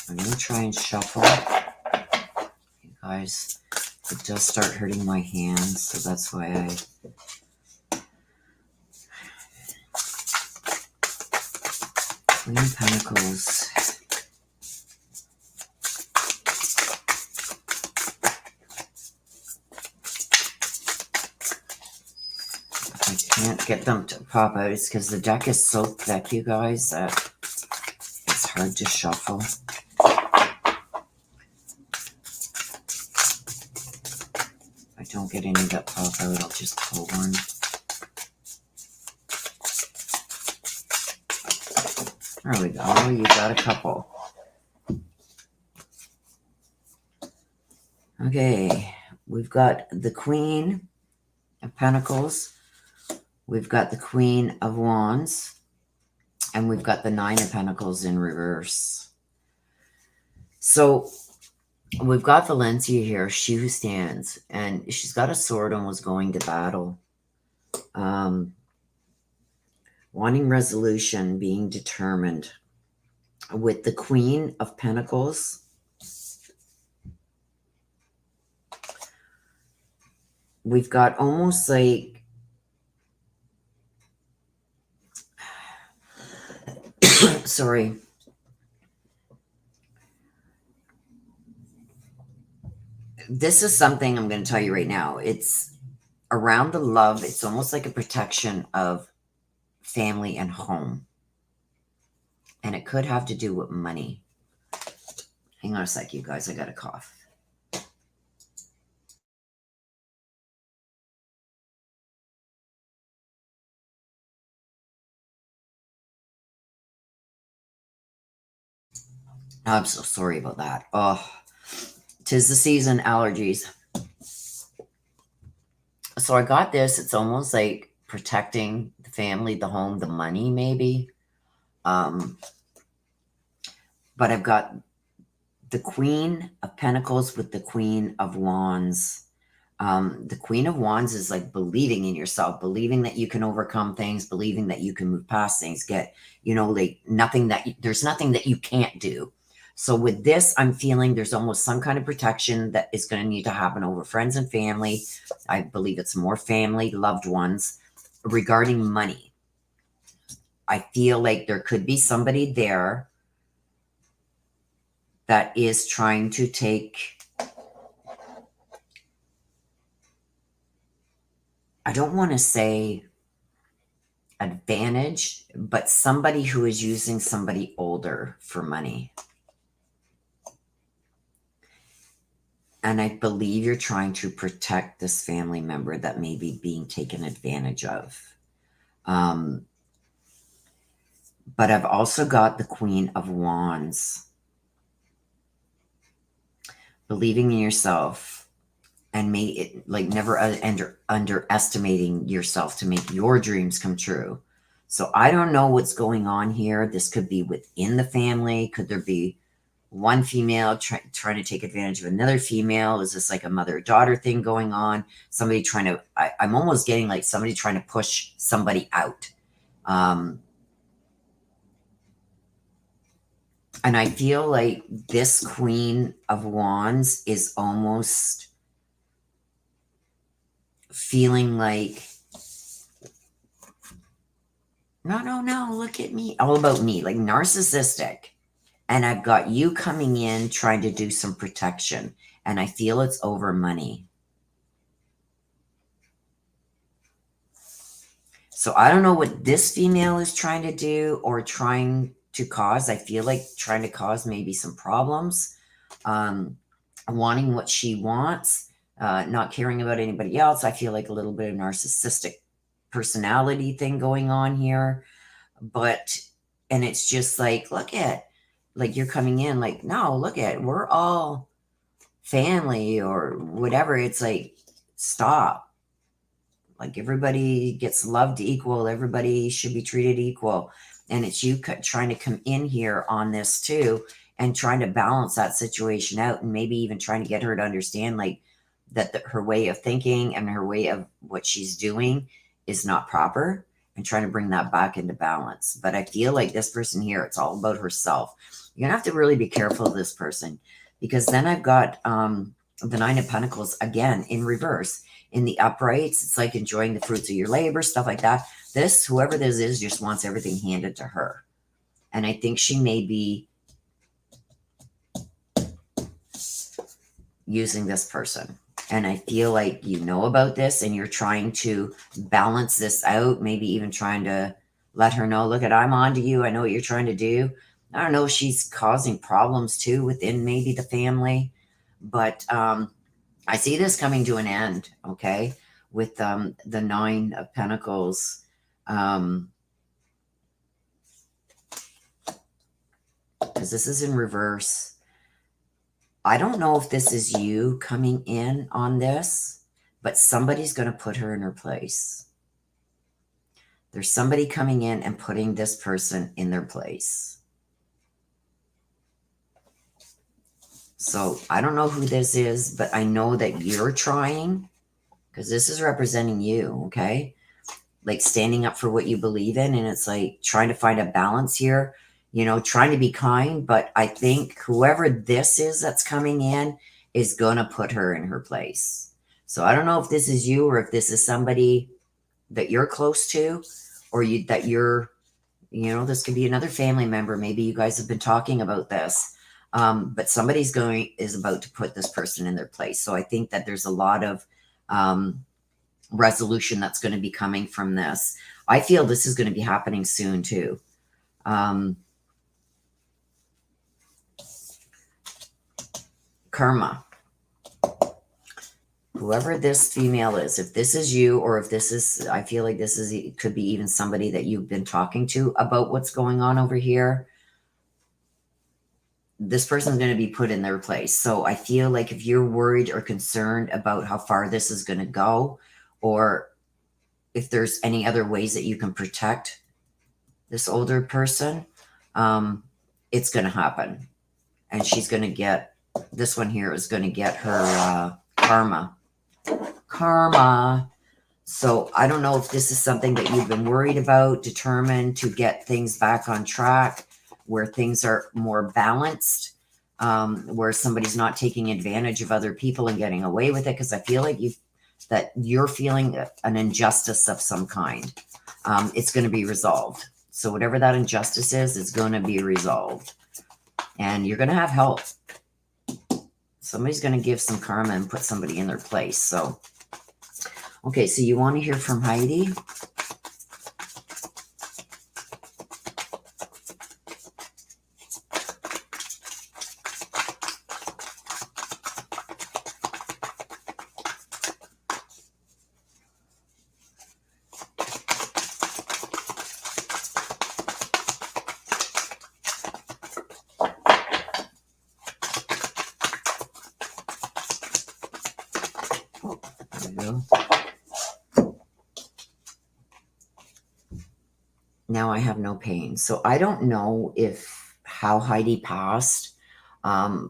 I'm going to try and shuffle. You guys, it does start hurting my hands, so that's why of Pentacles. I can't get them to pop out. It's because the deck is so thick, you guys, that it's hard to shuffle. If I don't get any that pop out, I'll just pull one. There we go. You got a couple. Okay. We've got the Queen of Pentacles. We've got the Queen of Wands. And we've got the Nine of Pentacles in reverse. So we've got Valencia here, she who stands. And she's got a sword and was going to battle. Wanting resolution, being determined. With the Queen of Pentacles, we've got almost like, sorry. This is something I'm going to tell you right now. It's around the love. It's almost like a protection of family and home. And it could have to do with money. Hang on a sec, you guys. I got a cough. I'm so sorry about that. Oh, 'tis the season, allergies. So I got this. It's almost like protecting the family, the home, the money, maybe. But I've got the Queen of Pentacles with the Queen of Wands. The Queen of Wands is like believing in yourself, believing that you can overcome things, believing that you can move past things, get, like there's nothing that you can't do. So with this, I'm feeling there's almost some kind of protection that is going to need to happen over friends and family. I believe it's more family, loved ones, regarding money. I feel like there could be somebody there that is trying to take, I don't want to say advantage, but somebody who is using somebody older for money. And I believe you're trying to protect this family member that may be being taken advantage of. But I've also got the Queen of Wands. Believing in yourself and never underestimating yourself to make your dreams come true. So I don't know what's going on here. This could be within the family. Could there be one female trying to take advantage of another female? Is this like a mother-daughter thing going on? Somebody trying to, I'm almost getting like somebody trying to push somebody out. And I feel like this Queen of Wands is almost feeling like, no, look at me. All about me, like narcissistic. And I've got you coming in trying to do some protection. And I feel it's over money. So I don't know what this female is trying to do or trying to cause. I feel like trying to cause maybe some problems. Wanting what she wants. Not caring about anybody else. I feel like a little bit of narcissistic personality thing going on here. And it's just like, look at, like you're coming in like, no, look at, we're all family or whatever. It's like, stop. Like everybody gets loved equal. Everybody should be treated equal. And it's you trying to come in here on this too and trying to balance that situation out and maybe even trying to get her to understand like that her way of thinking and her way of what she's doing is not proper and trying to bring that back into balance. But I feel like this person here, it's all about herself. You're going to have to really be careful of this person because then I've got the Nine of Pentacles again in reverse. In the uprights, it's like enjoying the fruits of your labor, stuff like that. Whoever this is, just wants everything handed to her. And I think she may be using this person. And I feel like you know about this and you're trying to balance this out, maybe even trying to let her know, look, I'm on to you. I know what you're trying to do. I don't know if she's causing problems too within maybe the family, but I see this coming to an end, okay, with the Nine of Pentacles. Because this is in reverse. I don't know if this is you coming in on this, but somebody's going to put her in her place. There's somebody coming in and putting this person in their place. So I don't know who this is, but I know that you're trying, because this is representing you, okay? Like standing up for what you believe in. And it's like trying to find a balance here, you know, trying to be kind. But I think whoever this is that's coming in is going to put her in her place. So I don't know if this is you or if this is somebody that you're close to, or that you're, you know, this could be another family member. Maybe you guys have been talking about this. But somebody's is about to put this person in their place. So I think that there's a lot of resolution that's going to be coming from this. I feel this is going to be happening soon too. Karma. Whoever this female is, if this is you, or if this is, I feel like this is, it could be even somebody that you've been talking to about what's going on over here. This person's going to be put in their place. So I feel like if you're worried or concerned about how far this is going to go, or if there's any other ways that you can protect this older person, it's going to happen. And she's going to get, this one here is going to get her karma. Karma. So I don't know if this is something that you've been worried about, determined to get things back on track, where things are more balanced, where somebody's not taking advantage of other people and getting away with it. Because I feel like you're feeling an injustice of some kind. It's going to be resolved. So whatever that injustice is going to be resolved. And you're going to have help. Somebody's going to give some karma and put somebody in their place. So, okay, so you want to hear from Heidi? Now I have no pain. So I don't know how Heidi passed, but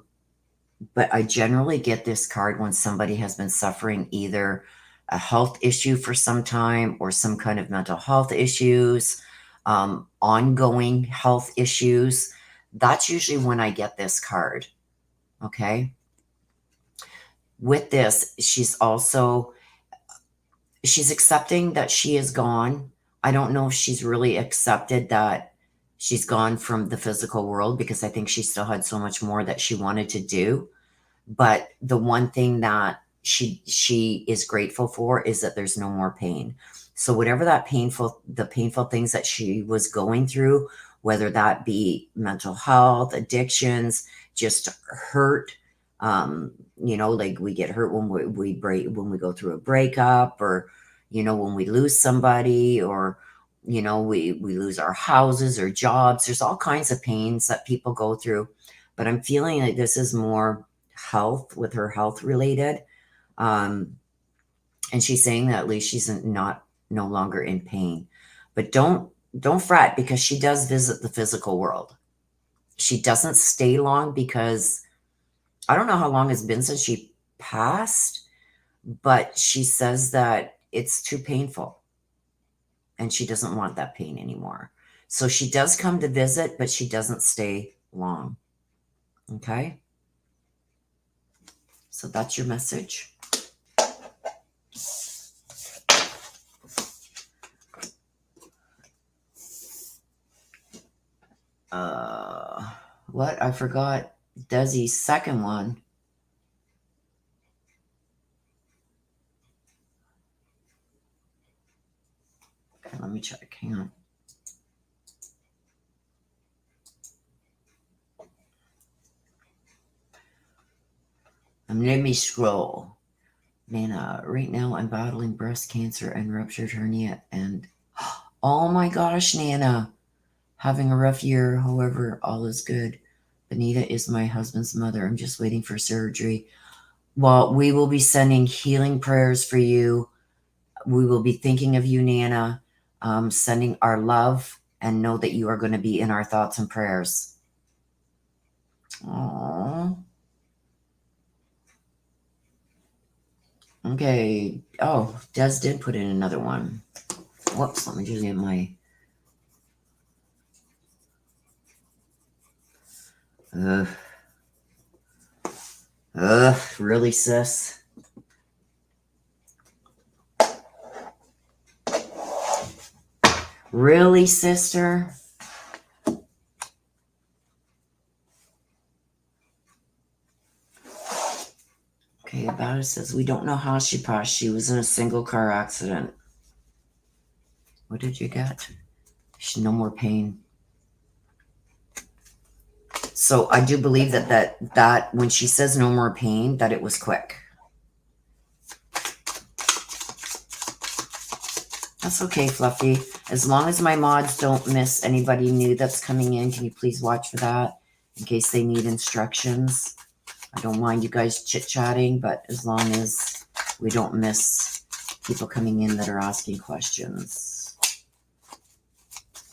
I generally get this card when somebody has been suffering either a health issue for some time or some kind of mental health issues, ongoing health issues. That's usually when I get this card. Okay. With this, she's accepting that she is gone. I don't know if she's really accepted that she's gone from the physical world, because I think she still had so much more that she wanted to do. But the one thing that she is grateful for is that there's no more pain. So whatever the painful things that she was going through, whether that be mental health, addictions, just hurt, you know, like we get hurt when we go through a breakup, or, you know, when we lose somebody, or, you know, we lose our houses or jobs. There's all kinds of pains that people go through, but I'm feeling like this is more health, with her health related. And she's saying that at least she's no longer in pain. But don't fret, because she does visit the physical world. She doesn't stay long, because I don't know how long it's been since she passed, but she says that it's too painful and she doesn't want that pain anymore. So she does come to visit, but she doesn't stay long. Okay? So that's your message. What? I forgot Desi's second one. Okay, let me check. Hang on. Let me scroll. Nana, right now I'm battling breast cancer and ruptured hernia. And oh my gosh, Nana, having a rough year. However, all is good. Benita is my husband's mother. I'm just waiting for surgery. Well, we will be sending healing prayers for you. We will be thinking of you, Nana, sending our love, and know that you are going to be in our thoughts and prayers. Aww. Okay. Oh, Des did put in another one. Whoops, let me just get my... Really, sis? Really, sister? Okay, about it says, we don't know how she passed. She was in a single car accident. What did you get? No more pain. So I do believe that when she says no more pain, that it was quick. That's okay, Fluffy. As long as my mods don't miss anybody new that's coming in, can you please watch for that in case they need instructions? I don't mind you guys chit-chatting, but as long as we don't miss people coming in that are asking questions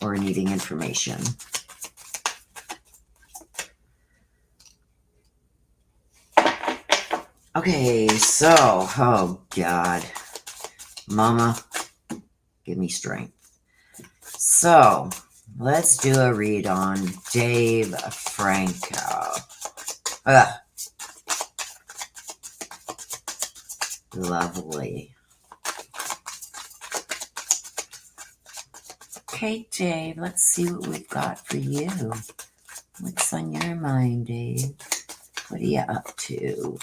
or needing information. Okay, so, oh God, Mama, give me strength. So, let's do a read on Dave Franco. Lovely. Okay, Dave, let's see what we've got for you. What's on your mind, Dave? What are you up to?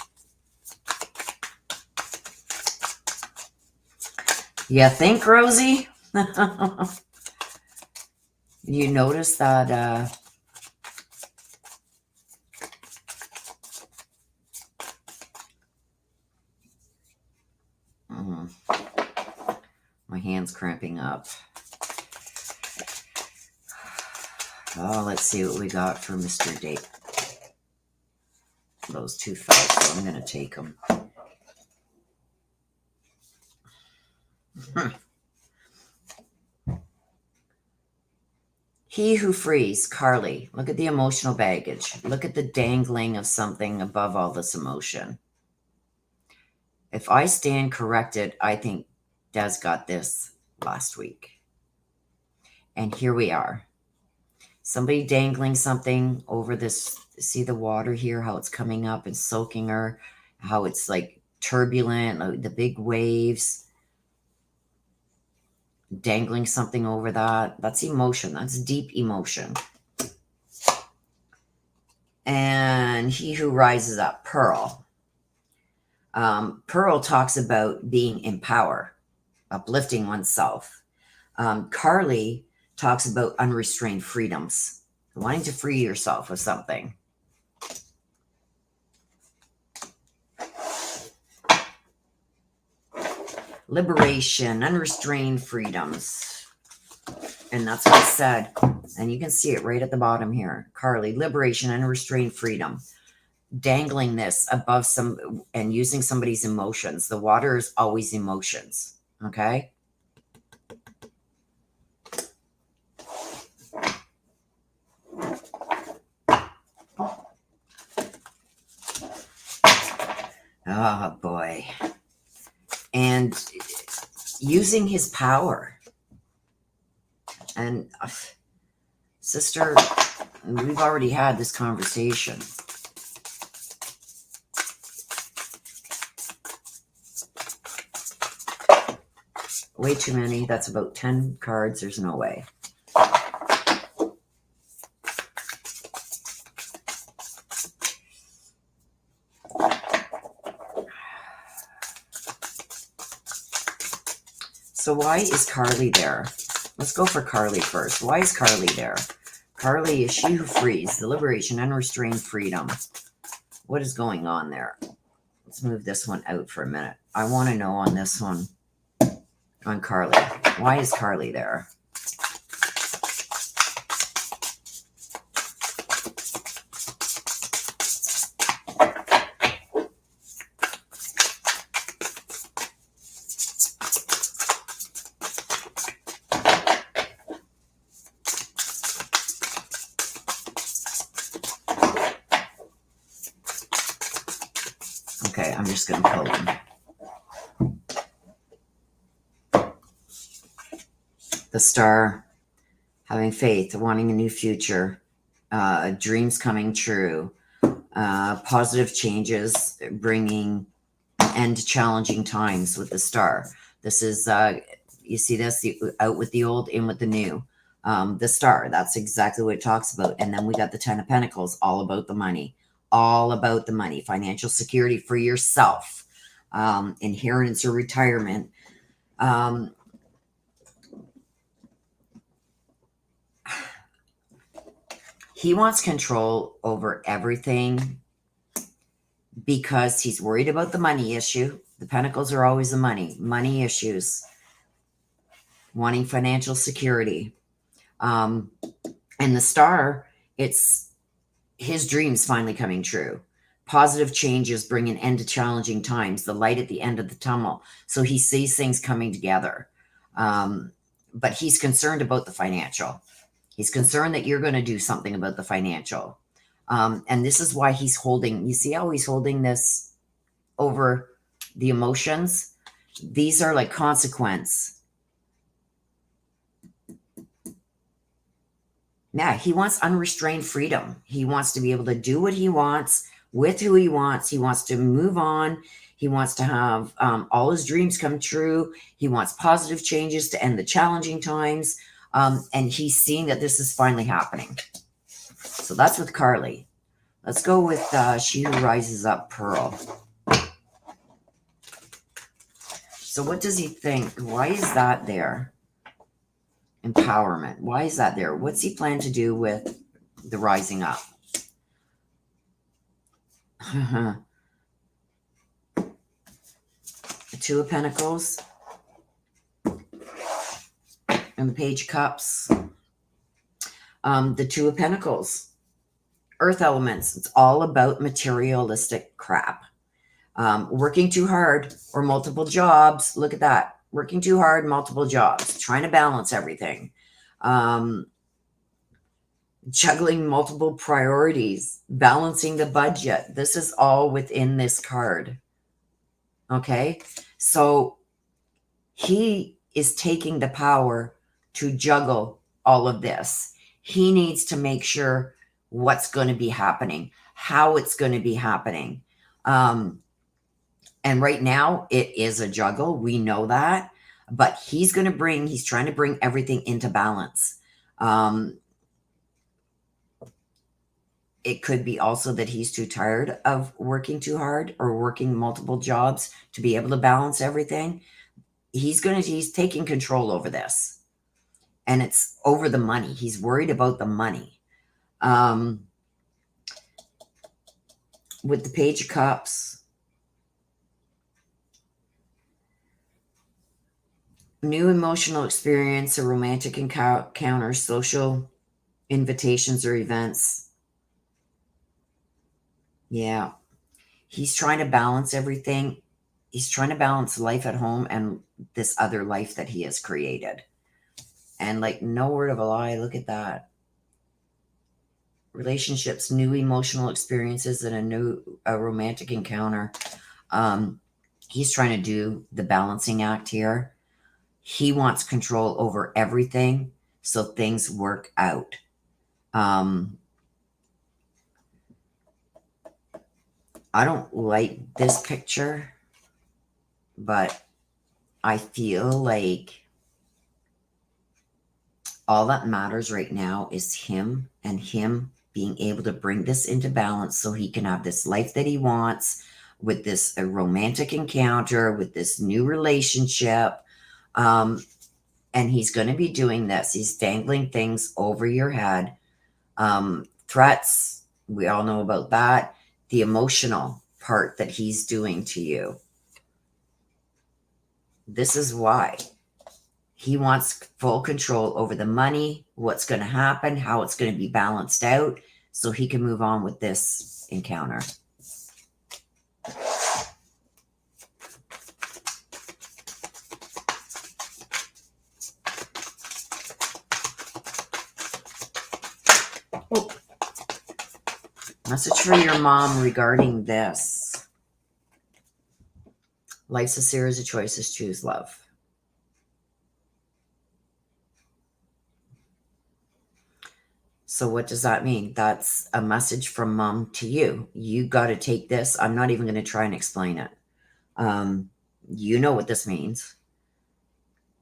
You think, Rosie? You notice that my hand's cramping up. Oh, let's see what we got for Mr. Dave. Those two fell, so I'm going to take them. He who frees, Carly. Look at the emotional baggage. Look at the dangling of something above all this emotion. If I stand corrected, I think Des got this last week. And here we are. Somebody dangling something over this. See the water here, how it's coming up and soaking her, how it's like turbulent, like the big waves. Dangling something over that. That's emotion. That's deep emotion. And he who rises up, Pearl. Pearl talks about being in power, uplifting oneself. Carly talks about unrestrained freedoms, wanting to free yourself of something. Liberation, unrestrained freedoms. And that's what it said. And you can see it right at the bottom here. Carly, liberation, unrestrained freedom. Dangling this above some and using somebody's emotions. The water is always emotions. Okay? Oh, boy. And using his power. And sister, we've already had this conversation. Way too many. That's about 10 cards. There's no way. So why is Carly there? Let's go for Carly first. Why is Carly there? Carly is she who frees, the liberation, unrestrained freedom. What is going on there? Let's move this one out for a minute. I want to know on this one, on Carly. Why is Carly there? Okay, I'm just going to pull them. The Star, having faith, wanting a new future, dreams coming true, positive changes, bringing an end to challenging times with the Star. This is, you see this, out with the old, in with the new. The Star, that's exactly what it talks about. And then we got the Ten of Pentacles, all about the money. All about the money, financial security for yourself, inheritance or retirement. He wants control over everything because he's worried about the money issue. The Pentacles are always the money issues, wanting financial security. And the Star, it's his dreams finally coming true. Positive changes bring an end to challenging times, the light at the end of the tunnel. So he sees things coming together. But he's concerned about the financial. He's concerned that you're going to do something about the financial. And this is why he's holding, you see how he's holding this over the emotions? These are like consequence. Yeah, he wants unrestrained freedom. He wants to be able to do what he wants with who he wants. He wants to move on. He wants to have all his dreams come true. He wants positive changes to end the challenging times. And he's seeing that this is finally happening. So that's with Carly. Let's go with She Who Rises Up, Pearl. So what does he think? Why is that there? Empowerment. Why is that there? What's he plan to do with the rising up? The Two of Pentacles and the Page of Cups. The Two of Pentacles. Earth elements. It's all about materialistic crap. Working too hard or multiple jobs. Look at that. Working too hard, multiple jobs, trying to balance everything, juggling multiple priorities, balancing the budget. This is all within this card. Okay, so he is taking the power to juggle all of this. He needs to make sure what's going to be happening, how it's going to be happening. And right now it is a juggle. We know that, but he's trying to bring everything into balance. It could be also that he's too tired of working too hard or working multiple jobs to be able to balance everything. He's taking control over this, and it's over the money. He's worried about the money. With the Page of Cups, new emotional experience, a romantic encounter, social invitations or events. Yeah. He's trying to balance everything. He's trying to balance life at home and this other life that he has created. And like, no word of a lie, look at that. Relationships, new emotional experiences, and a romantic encounter. He's trying to do the balancing act here. He wants control over everything so things work out. I don't like this picture, but I feel like all that matters right now is him and him being able to bring this into balance so he can have this life that he wants with this romantic encounter, with this new relationship. And he's going to be doing this. He's dangling things over your head. Threats, we all know about that. The emotional part that he's doing to you. This is why. He wants full control over the money, what's going to happen, how it's going to be balanced out, so he can move on with this encounter. Oh. Message for your mom regarding this. Life's a series of choices. Choose love. So what does that mean? That's a message from mom to you. You got to take this. I'm not even going to try and explain it. You know what this means.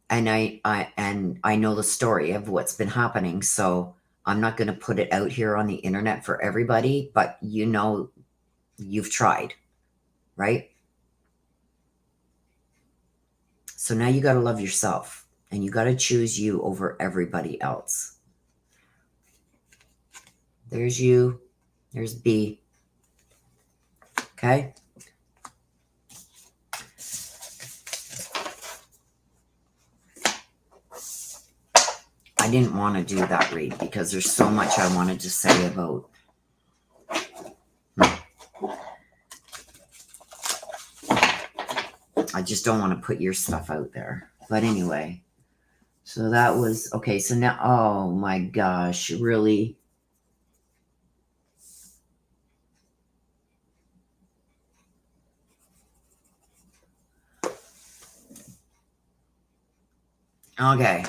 And I know the story of what's been happening. So I'm not going to put it out here on the internet for everybody, but you know, you've tried, right? So now you got to love yourself, and you got to choose you over everybody else. There's you. There's B. Okay. I didn't want to do that read because there's so much I wanted to say about. I just don't want to put your stuff out there. But anyway, so that was, okay, so now, oh my gosh, really? Okay.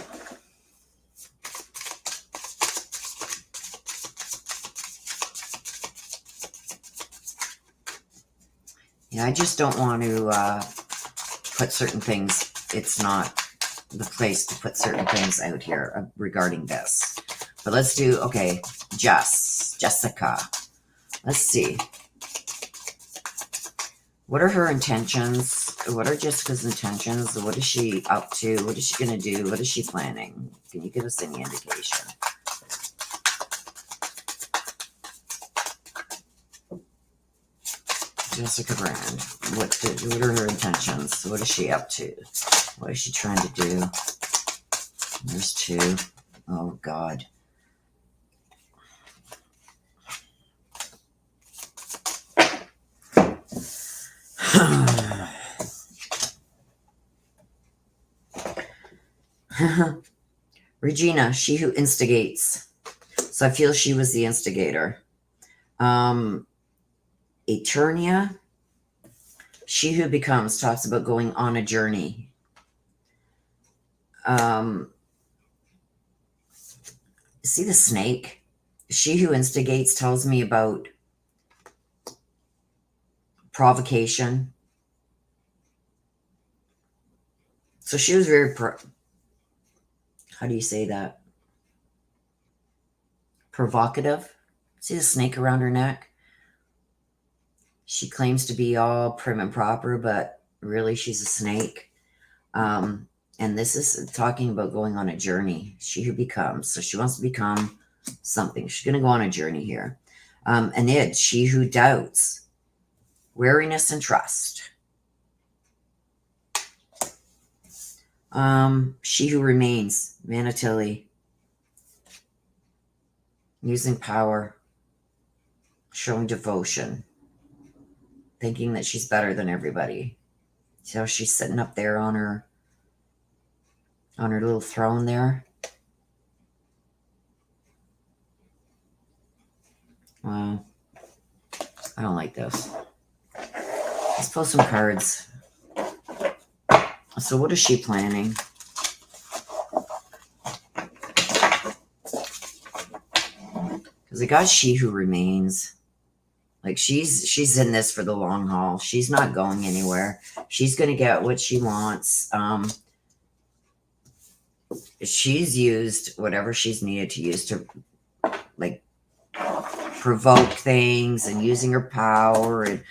Yeah, I just don't want to put certain things. It's not the place to put certain things out here regarding this. But let's do, okay, Jessica. Let's see. What are her intentions? What are Jessica's intentions? What is she up to? What is she going to do? What is she planning? Can you give us any indication? Jessica Brand. What are her intentions? What is she up to? What is she trying to do? There's two. Oh, God. Regina, she who instigates. So I feel she was the instigator. Eternia, she who becomes, talks about going on a journey. See the snake? She who instigates tells me about provocation. So she was very, how do you say that? Provocative. See the snake around her neck? She claims to be all prim and proper, but really she's a snake. And this is talking about going on a journey. She who becomes. So she wants to become something. She's going to go on a journey here. An id, she who doubts. Wariness and trust. She who remains. Manatili. Using power. Showing devotion. Thinking that she's better than everybody. See how she's sitting up there on her little throne there? Wow. I don't like this. Let's pull some cards. So what is she planning? Because I got she who remains. Like she's in this for the long haul. She's not going anywhere. She's going to get what she wants. She's used whatever she's needed to use to like provoke things, and using her power and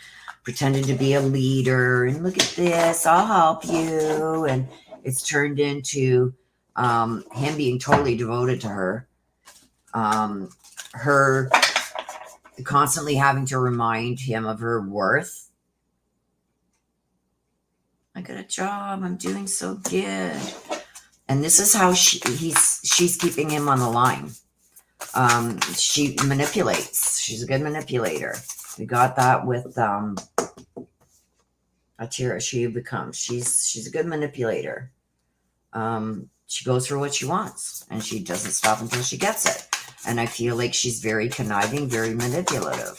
pretending to be a leader and look at this, I'll help you. And It's turned into him being totally devoted to her. Her constantly having to remind him of her worth. I got a job. I'm doing so good. And this is how she's keeping him on the line. She manipulates. She's a good manipulator. We got that with Atira. She's a good manipulator. She goes for what she wants, and she doesn't stop until she gets it. And I feel like she's very conniving, very manipulative.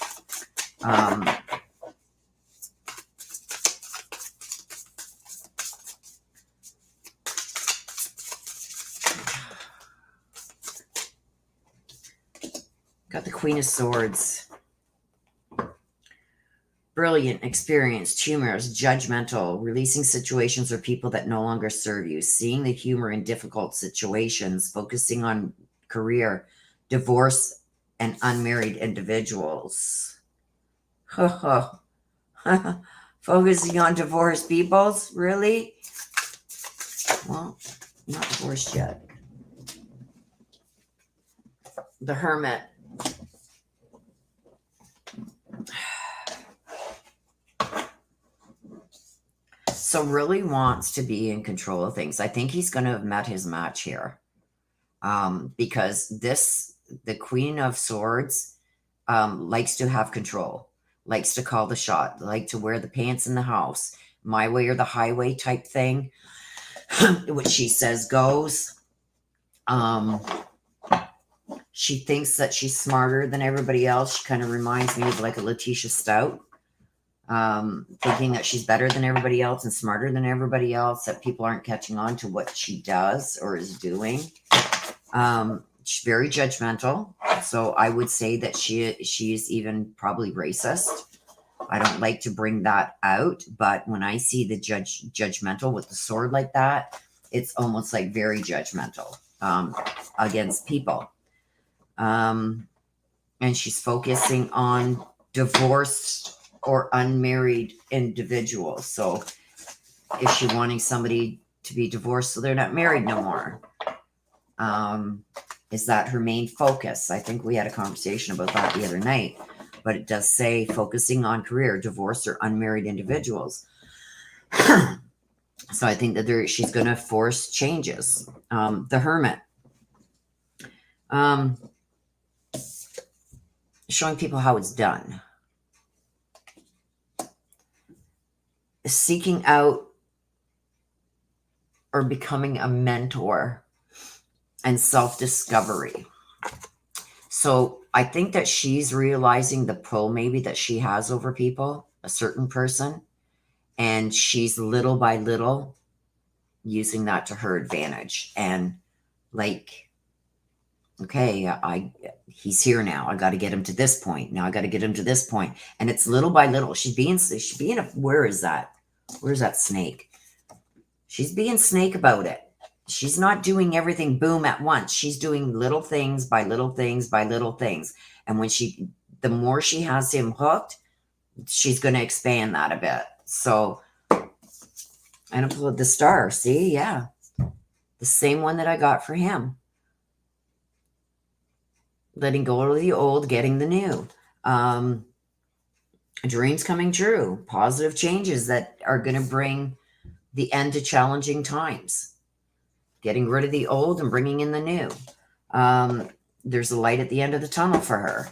Got the Queen of Swords. Brilliant, experienced, humorous, judgmental, releasing situations or people that no longer serve you, seeing the humor in difficult situations, focusing on career, divorce, and unmarried individuals. Focusing on divorced peoples? Really? Well, not divorced yet. The Hermit. So really wants to be in control of things. I think he's going to have met his match here. Because the Queen of Swords likes to have control, likes to call the shot, like to wear the pants in the house, my way or the highway type thing, which she says goes. She thinks that she's smarter than everybody else. She kind of reminds me of like a Letitia Stout. Thinking that she's better than everybody else and smarter than everybody else, that people aren't catching on to what she does or is doing. She's very judgmental. So I would say that she's even probably racist. I don't like to bring that out, but when I see the judgmental with the sword like that, it's almost like very judgmental against people. And she's focusing on divorced or unmarried individuals. So is she wanting somebody to be divorced so they're not married no more? Is that her main focus? I think we had a conversation about that the other night, but it does say focusing on career, divorced or unmarried individuals. So I think that she's going to force changes. The Hermit. Showing people how it's done. Seeking out or becoming a mentor and self-discovery. So I think that she's realizing the pull maybe that she has over people, a certain person, and she's little by little using that to her advantage. And like, okay, he's here now. I got to get him to this point. Now I got to get him to this point. And it's little by little. She's being where is that? Where's that snake? She's being snake about it. She's not doing everything boom at once. She's doing little things by little things by little things. And the more she has him hooked, she's going to expand that a bit. So I'm going to pull the star. See? Yeah. The same one that I got for him. Letting go of the old, getting the new. Dreams coming true. Positive changes that are going to bring the end to challenging times. Getting rid of the old and bringing in the new. There's a light at the end of the tunnel for her.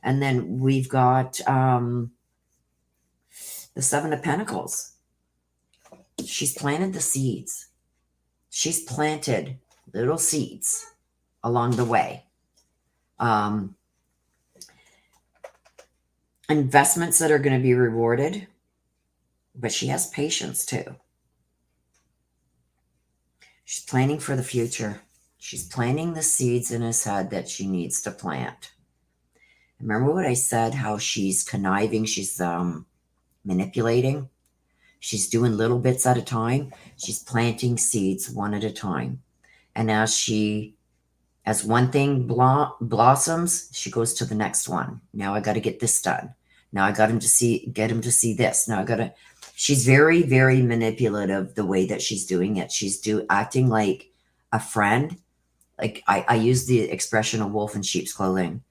And then we've got the Seven of Pentacles. She's planted the seeds. She's planted little seeds along the way. Investments that are going to be rewarded, but she has patience too. She's planning for the future. She's planting the seeds in his head that she needs to plant. Remember what I said, how she's conniving, she's manipulating. She's doing little bits at a time. She's planting seeds one at a time. And as one thing blossoms, she goes to the next one. Now I got to get this done. Now I got him to get him to see this. Now I got to, She's very, very manipulative the way that she's doing it. She's acting like a friend. Like I use the expression "a wolf in sheep's clothing."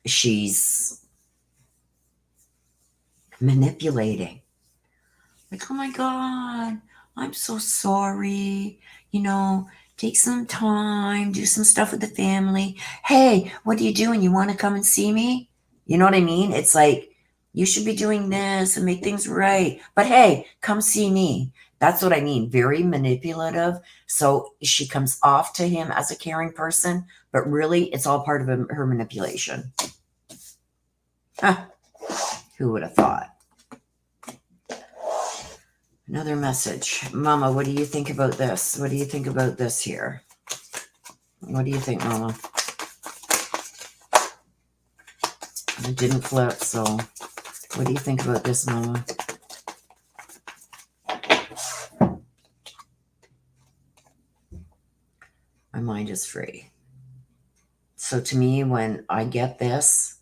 She's manipulating. Like, oh my God, I'm so sorry. You know, take some time, do some stuff with the family. Hey, what are you doing? You want to come and see me? You know what I mean? It's like, you should be doing this and make things right. But hey, come see me. That's what I mean. Very manipulative. So she comes off to him as a caring person, but really it's all part of her manipulation. Huh. Who would have thought? Another message. Mama, what do you think about this? What do you think about this here? What do you think, Mama? It didn't flip, so what do you think about this, Mama? My mind is free. So to me, when I get this,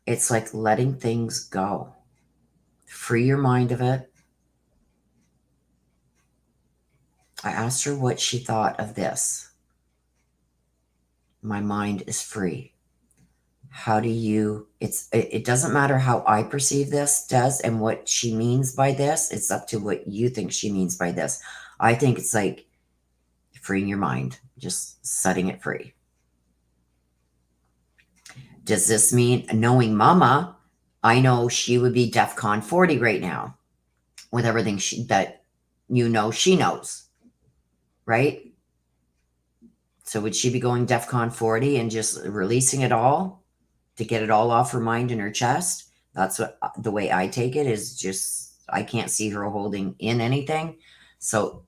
it's like letting things go. Free your mind of it. I asked her what she thought of this. My mind is free. How do you, it doesn't matter how I perceive this, does, and what she means by this. It's up to what you think she means by this. I think it's like freeing your mind, just setting it free. Does this mean, knowing Mama, I know she would be DEFCON 40 right now with everything that she knows, right? So would she be going DEFCON 40 and just releasing it all to get it all off her mind and her chest? That's what the way I take it is. Just, I can't see her holding in anything. So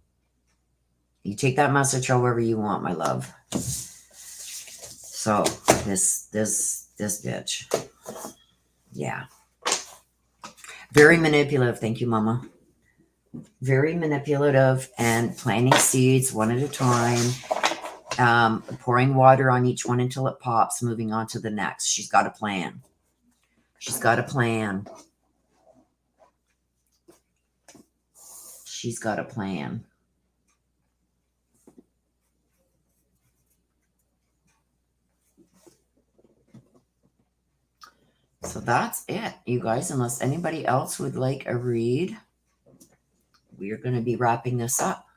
you take that message however you want, my love. So this bitch. Yeah. Very manipulative. Thank you, Mama. Very manipulative and planting seeds one at a time. Pouring water on each one until it pops, moving on to the next. She's got a plan. She's got a plan. She's got a plan. So that's it, you guys. Unless anybody else would like a read, we are going to be wrapping this up.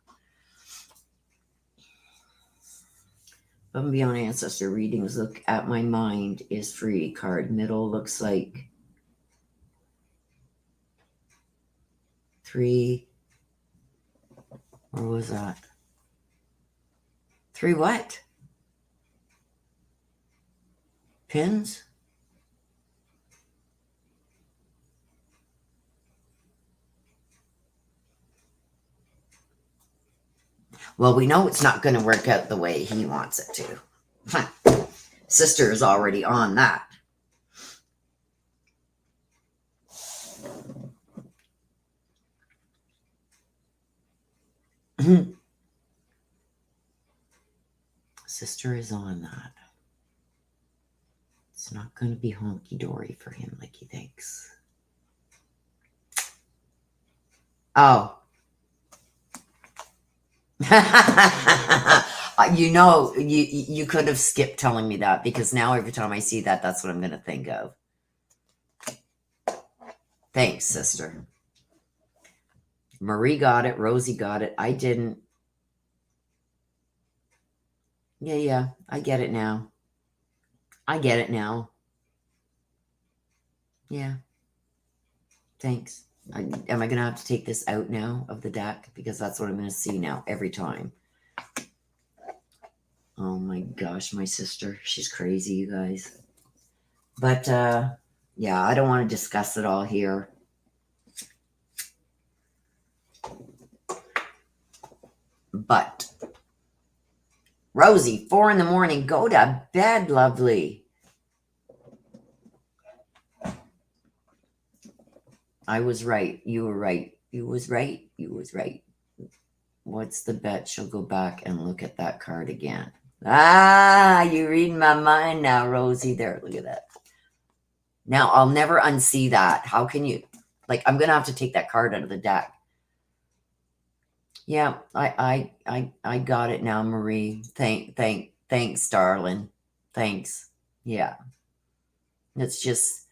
Above and Beyond Ancestor readings. Look at my mind is free card. Middle looks like 3. Where was that? 3 what? Pins? Well, we know it's not going to work out the way he wants it to. Sister is already on that. Sister is on that. It's not going to be honky-dory for him like he thinks. Oh. You could have skipped telling me that, because now every time I see that, that's what I'm going to think of. Thanks, sister. Marie got it. Rosie got it. I didn't. Yeah. I get it now. I get it now. Yeah. Thanks. Am I going to have to take this out now of the deck? Because that's what I'm going to see now every time. Oh my gosh, my sister. She's crazy, you guys. But, yeah, I don't want to discuss it all here. But, Rosie, 4 in the morning. Go to bed, lovely. I was right. You were right. You was right. You was right. What's the bet? She'll go back and look at that card again. Ah, you read my mind now, Rosie. There, look at that. Now, I'll never unsee that. How can you? Like, I'm going to have to take that card out of the deck. Yeah, I got it now, Marie. Thanks, darling. Thanks. Yeah. Let's just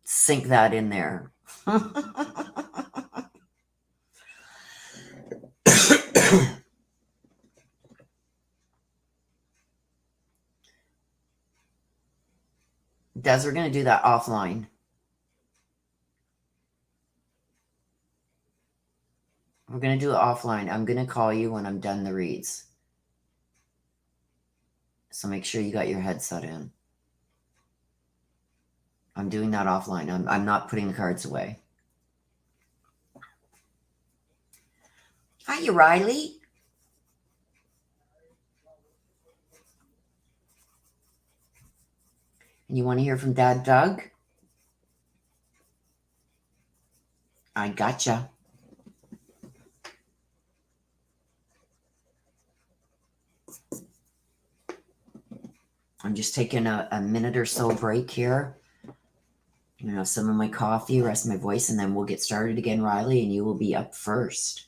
sink that in there. Des, we're going to do that offline. We're going to do it offline. I'm going to call you when I'm done the reads. So make sure you got your headset in. I'm doing that offline. I'm not putting the cards away. Hiya, Riley. And you want to hear from Dad Doug? I gotcha. I'm just taking a minute or so break here. You know, some of my coffee, rest of my voice, and then we'll get started again, Riley, and you will be up first.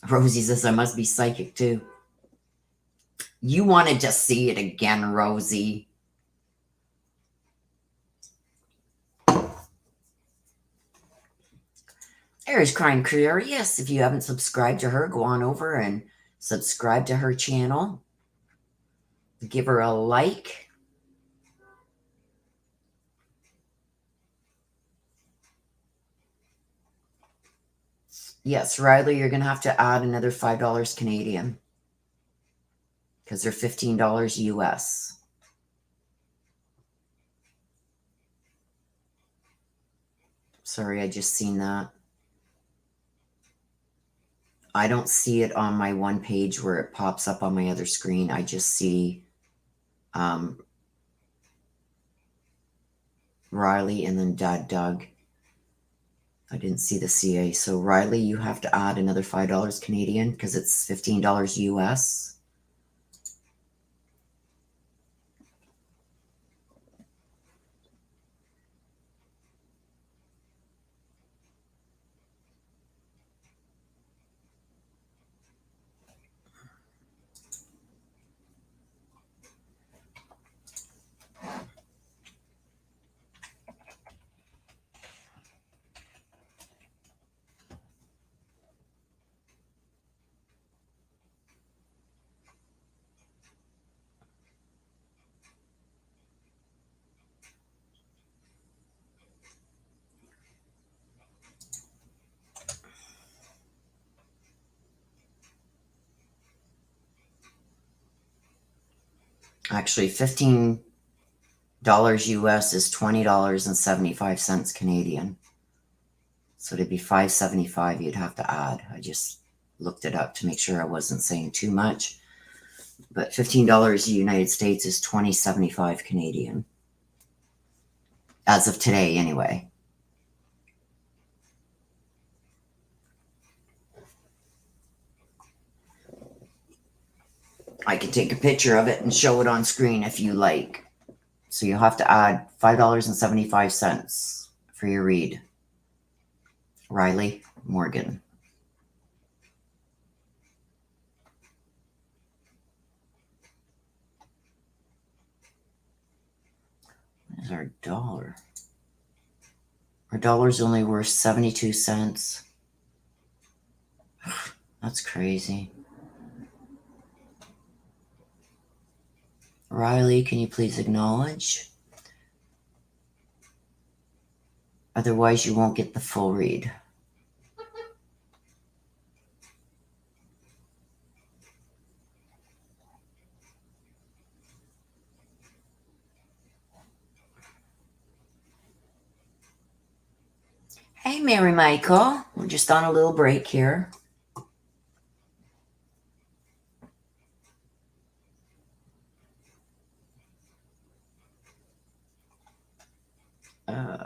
Rosie says I must be psychic too. You wanted to see it again, Rosie. There's Crime Curious. If you haven't subscribed to her, go on over and subscribe to her channel. Give her a like. Yes, Riley, you're going to have to add another $5 Canadian because they're $15 US. Sorry, I just seen that. I don't see it on my one page where it pops up on my other screen. I just see Riley and then Dad Doug. I didn't see the CA. So Riley, you have to add another $5 Canadian because it's $15 US. Actually, $15 US is $20.75 Canadian. So it'd be $5.75 you'd have to add. I just looked it up to make sure I wasn't saying too much. But $15 United States is $20.75 Canadian. As of today, anyway. I can take a picture of it and show it on screen if you like. So you'll have to add $5.75 for your read. Riley Morgan. What is our dollar? Our dollar's only worth 72 cents. That's crazy. Riley, can you please acknowledge? Otherwise, you won't get the full read. Hey, Mary Michael. We're just on a little break here.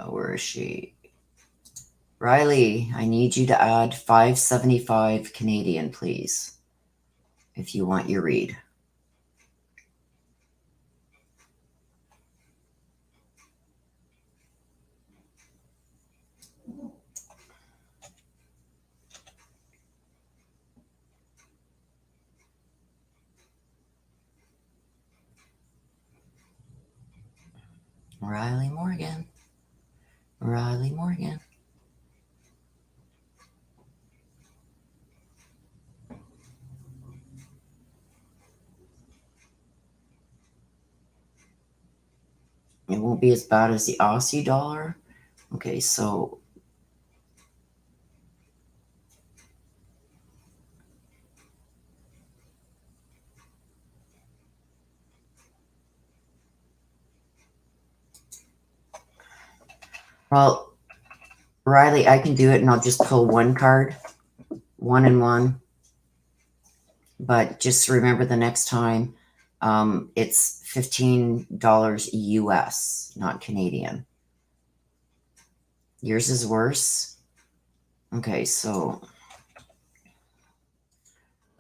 Where is she? Riley, I need you to add $5.75 Canadian, please, if you want your read. Riley Morgan. Riley Morgan. It won't be as bad as the Aussie dollar. Okay, so well, Riley, I can do it and I'll just pull one card, one and one. But just remember the next time it's $15 US, not Canadian. Yours is worse. Okay, so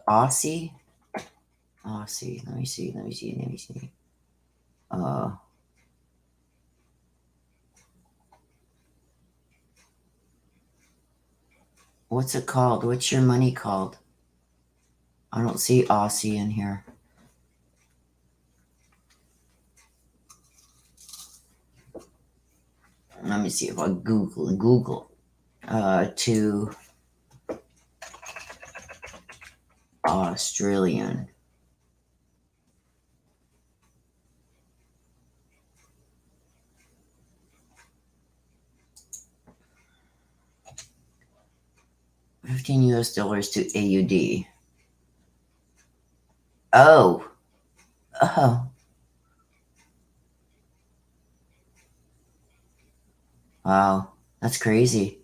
Aussie. Aussie. Let me see. What's it called? What's your money called? I don't see Aussie in here. Let me see if I Google to Australian. $15 US to AUD. Oh. Wow. That's crazy.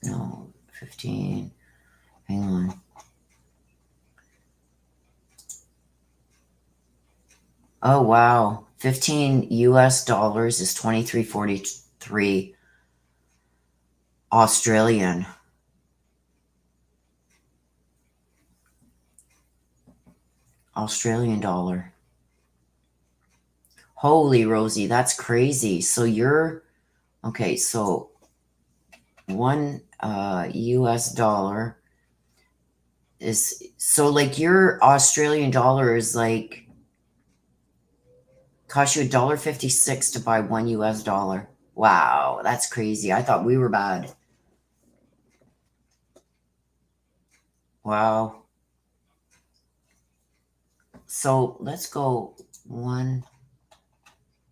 No, 15. Hang on. Oh, wow. 15 US dollars is 23.43 Australian. Australian dollar. Holy Rosie, that's crazy. So you're okay, so one US dollar is so like your Australian dollar is like cost you $1.56 to buy one US dollar. Wow, that's crazy. I thought we were bad. Wow. So let's go one.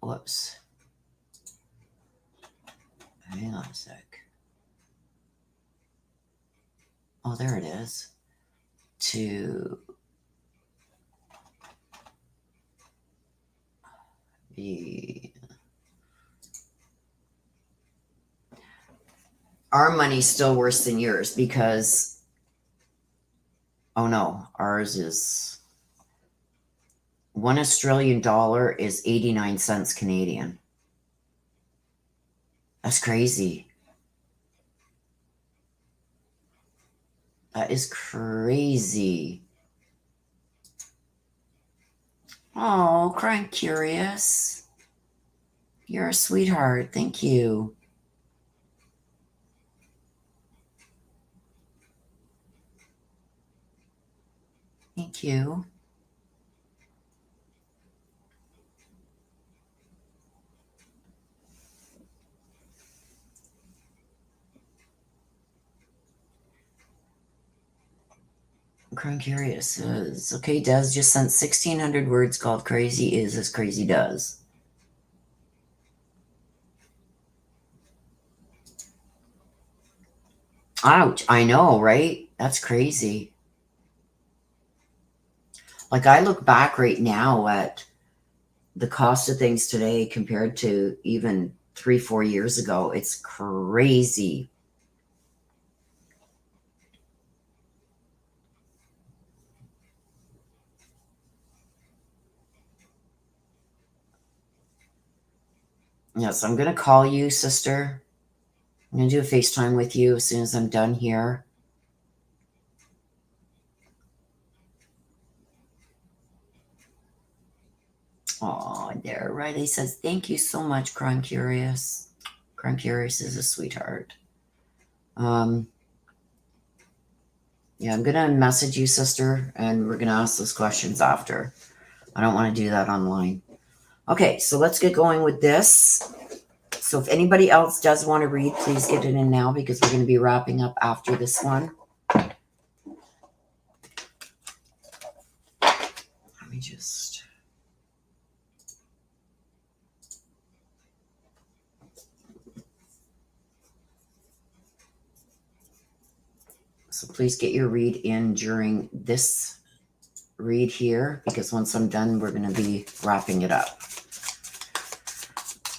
Whoops. Hang on a sec. Oh, there it is. To be. Our money's still worse than yours because. Oh no, ours is. One Australian dollar is 89 cents Canadian. That's crazy. That is crazy. Oh, crying curious. You're a sweetheart. Thank you. Thank you. Crying curious. Okay, Des just sent 1,600 words called crazy is as crazy does. Ouch. I know, right? That's crazy. Like I look back right now at the cost of things today compared to even 3-4 years ago. It's crazy. Yes, I'm going to call you, sister. I'm going to do a FaceTime with you as soon as I'm done here. Oh, there, Riley says, thank you so much, Crime Curious. Crime Curious is a sweetheart. Yeah, I'm going to message you, sister, and we're going to ask those questions after. I don't want to do that online. Okay, so let's get going with this. So if anybody else does want to read, please get it in now because we're going to be wrapping up after this one. Let me just... So please get your read in during this read here because once I'm done, we're going to be wrapping it up.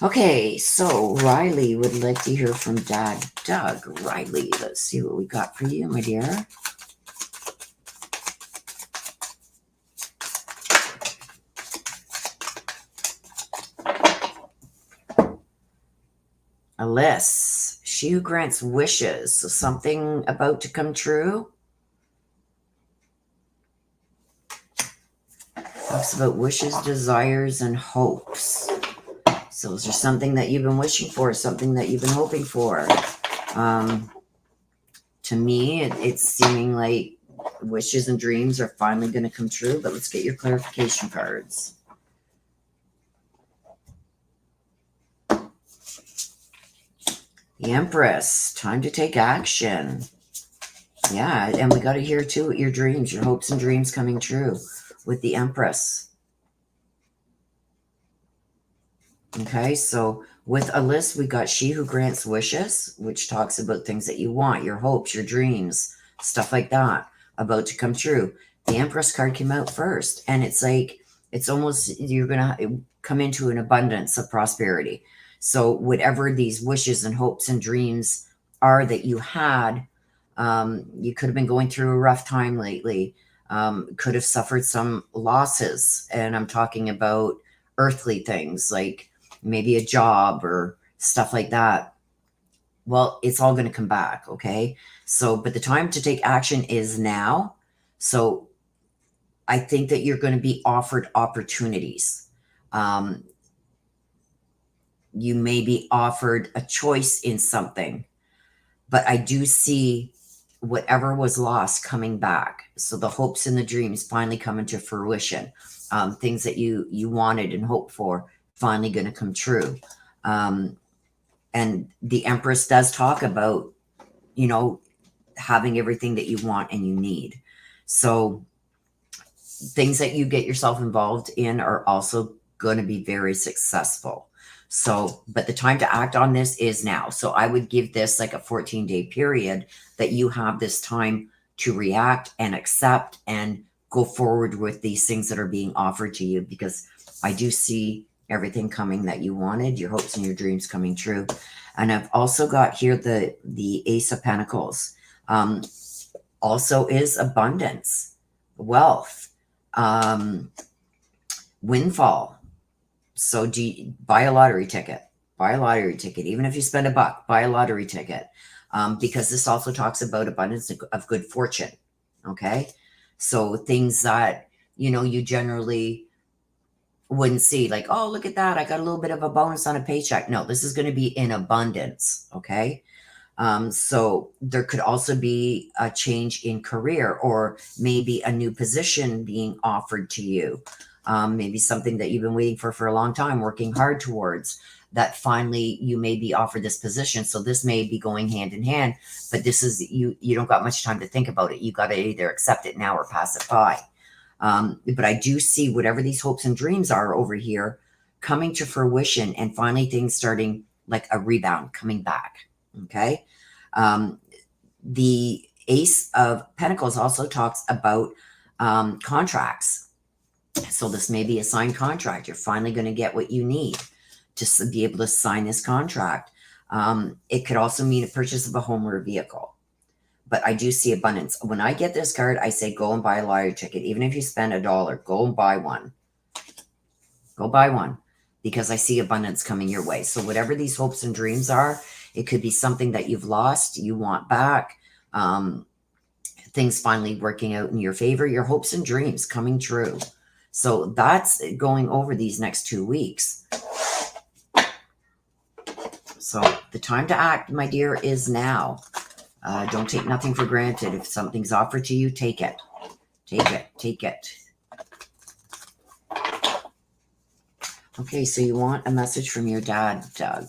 Okay, so Riley would like to hear from Dad Doug. Riley, let's see what we got for you, my dear. Alyssa, she who grants wishes. So something about to come true. Talks about wishes, desires, and hopes. So is there something that you've been wishing for, something that you've been hoping for? To me, it's seeming like wishes and dreams are finally going to come true, but let's get your clarification cards. The Empress, time to take action. Yeah, and we got to hear too your dreams, your hopes and dreams coming true with the Empress. Okay, so with Alyssa, we got she who grants wishes, which talks about things that you want, your hopes, your dreams, stuff like that, about to come true. The Empress card came out first, and it's like, it's almost, you're going to come into an abundance of prosperity. So whatever these wishes and hopes and dreams are that you had, you could have been going through a rough time lately, could have suffered some losses, and I'm talking about earthly things like maybe a job or stuff like that. Well, it's all going to come back. Okay. So, but the time to take action is now. So I think that you're going to be offered opportunities. You may be offered a choice in something, but I do see whatever was lost coming back. So the hopes and the dreams finally coming to fruition. Things that you wanted and hoped for finally going to come true. And the Empress does talk about, you know, having everything that you want and you need. So things that you get yourself involved in are also going to be very successful. So, but the time to act on this is now. So I would give this like a 14-day period that you have this time to react and accept and go forward with these things that are being offered to you, because I do see everything coming that you wanted, your hopes and your dreams coming true. And I've also got here the Ace of Pentacles. Also is abundance, wealth, windfall. So buy a lottery ticket. Buy a lottery ticket. Even if you spend $1, buy a lottery ticket. Because this also talks about abundance of good fortune. Okay? So things that, you know, you generally wouldn't see, like, oh, look at that, I got a little bit of a bonus on a paycheck. No, this is going to be in abundance. Okay. So there could also be a change in career, or maybe a new position being offered to you. Maybe something that you've been waiting for a long time, working hard towards, that finally you may be offered this position. So this may be going hand in hand, but this is, you don't got much time to think about it. You got to either accept it now or pass it by. But I do see whatever these hopes and dreams are over here coming to fruition, and finally things starting like a rebound, coming back. Okay. The Ace of Pentacles also talks about contracts. So this may be a signed contract. You're finally going to get what you need to be able to sign this contract. It could also mean a purchase of a home or a vehicle. But I do see abundance. When I get this card, I say go and buy a lottery ticket. Even if you spend $1, go and buy one. Go buy one, because I see abundance coming your way. So whatever these hopes and dreams are, it could be something that you've lost, you want back, things finally working out in your favor, your hopes and dreams coming true. So that's going over these next 2 weeks. So the time to act, my dear, is now. Don't take nothing for granted. If something's offered to you, take it. Take it. Take it. Okay, so you want a message from your dad, Doug.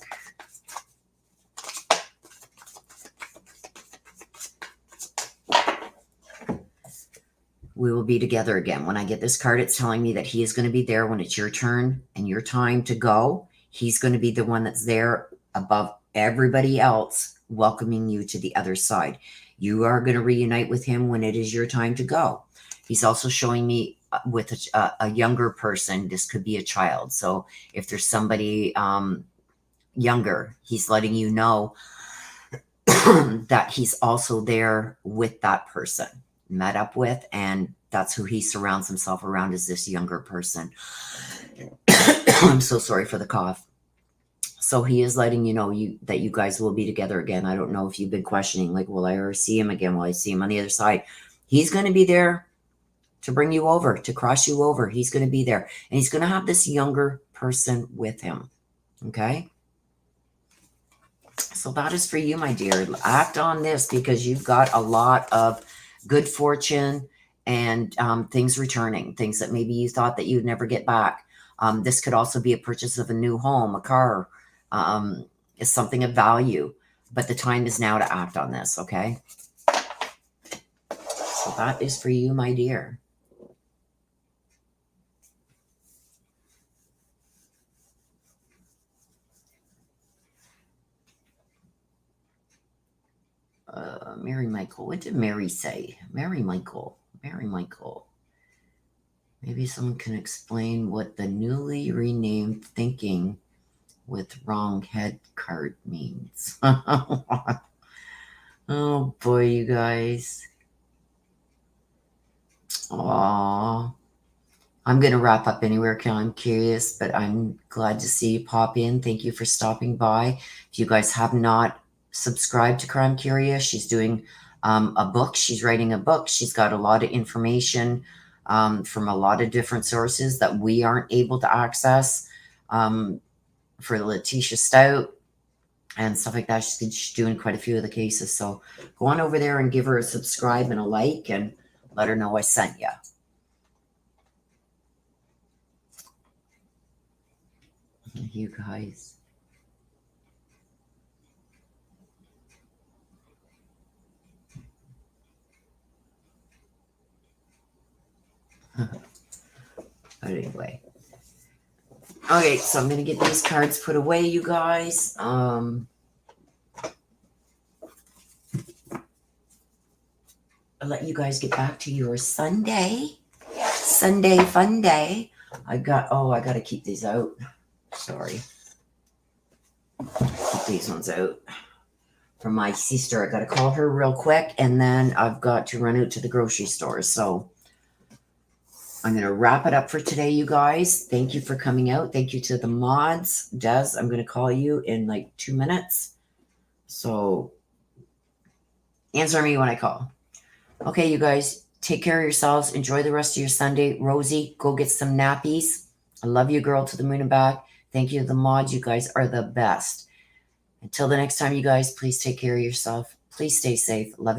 We will be together again. When I get this card, it's telling me that he is going to be there when it's your turn and your time to go. He's going to be the one that's there above everybody else, welcoming you to the other side. You are going to reunite with him when it is your time to go. He's also showing me with a younger person. This could be a child. So if there's somebody younger, he's letting you know that he's also there with that person, met up with, and that's who he surrounds himself around, is this younger person. I'm so sorry for the cough. So he is letting you know that you guys will be together again. I don't know if you've been questioning, like, will I ever see him again? Will I see him on the other side? He's going to be there to bring you over, to cross you over. He's going to be there. And he's going to have this younger person with him. Okay? So that is for you, my dear. Act on this, because you've got a lot of good fortune and things returning, things that maybe you thought that you'd never get back. This could also be a purchase of a new home, a car, is something of value. But the time is now to act on this, okay? So that is for you, my dear. Mary Michael. What did Mary say? Mary Michael. Mary Michael. Maybe someone can explain what the newly renamed thinking with wrong head card means. Oh boy, you guys. Aww. I'm going to wrap up anywhere. I'm curious, but I'm glad to see you pop in. Thank you for stopping by. If you guys have not subscribed to Crime Curious, she's doing a book. She's writing a book. She's got a lot of information from a lot of different sources that we aren't able to access, for Letitia Stout and stuff like that. She's doing quite a few of the cases. So go on over there and give her a subscribe and a like, and let her know I sent you. You guys. But anyway. Okay, so I'm going to get these cards put away, you guys. I'll let you guys get back to your Sunday fun day. I got to keep these out. Sorry. Keep these ones out. From my sister. I got to call her real quick, and then I've got to run out to the grocery store. So I'm going to wrap it up for today, you guys. Thank you for coming out. Thank you to the mods. Des, I'm going to call you in like 2 minutes. So answer me when I call. Okay, you guys, take care of yourselves. Enjoy the rest of your Sunday. Rosie, go get some nappies. I love you, girl, to the moon and back. Thank you to the mods. You guys are the best. Until the next time, you guys, please take care of yourself. Please stay safe. Love you.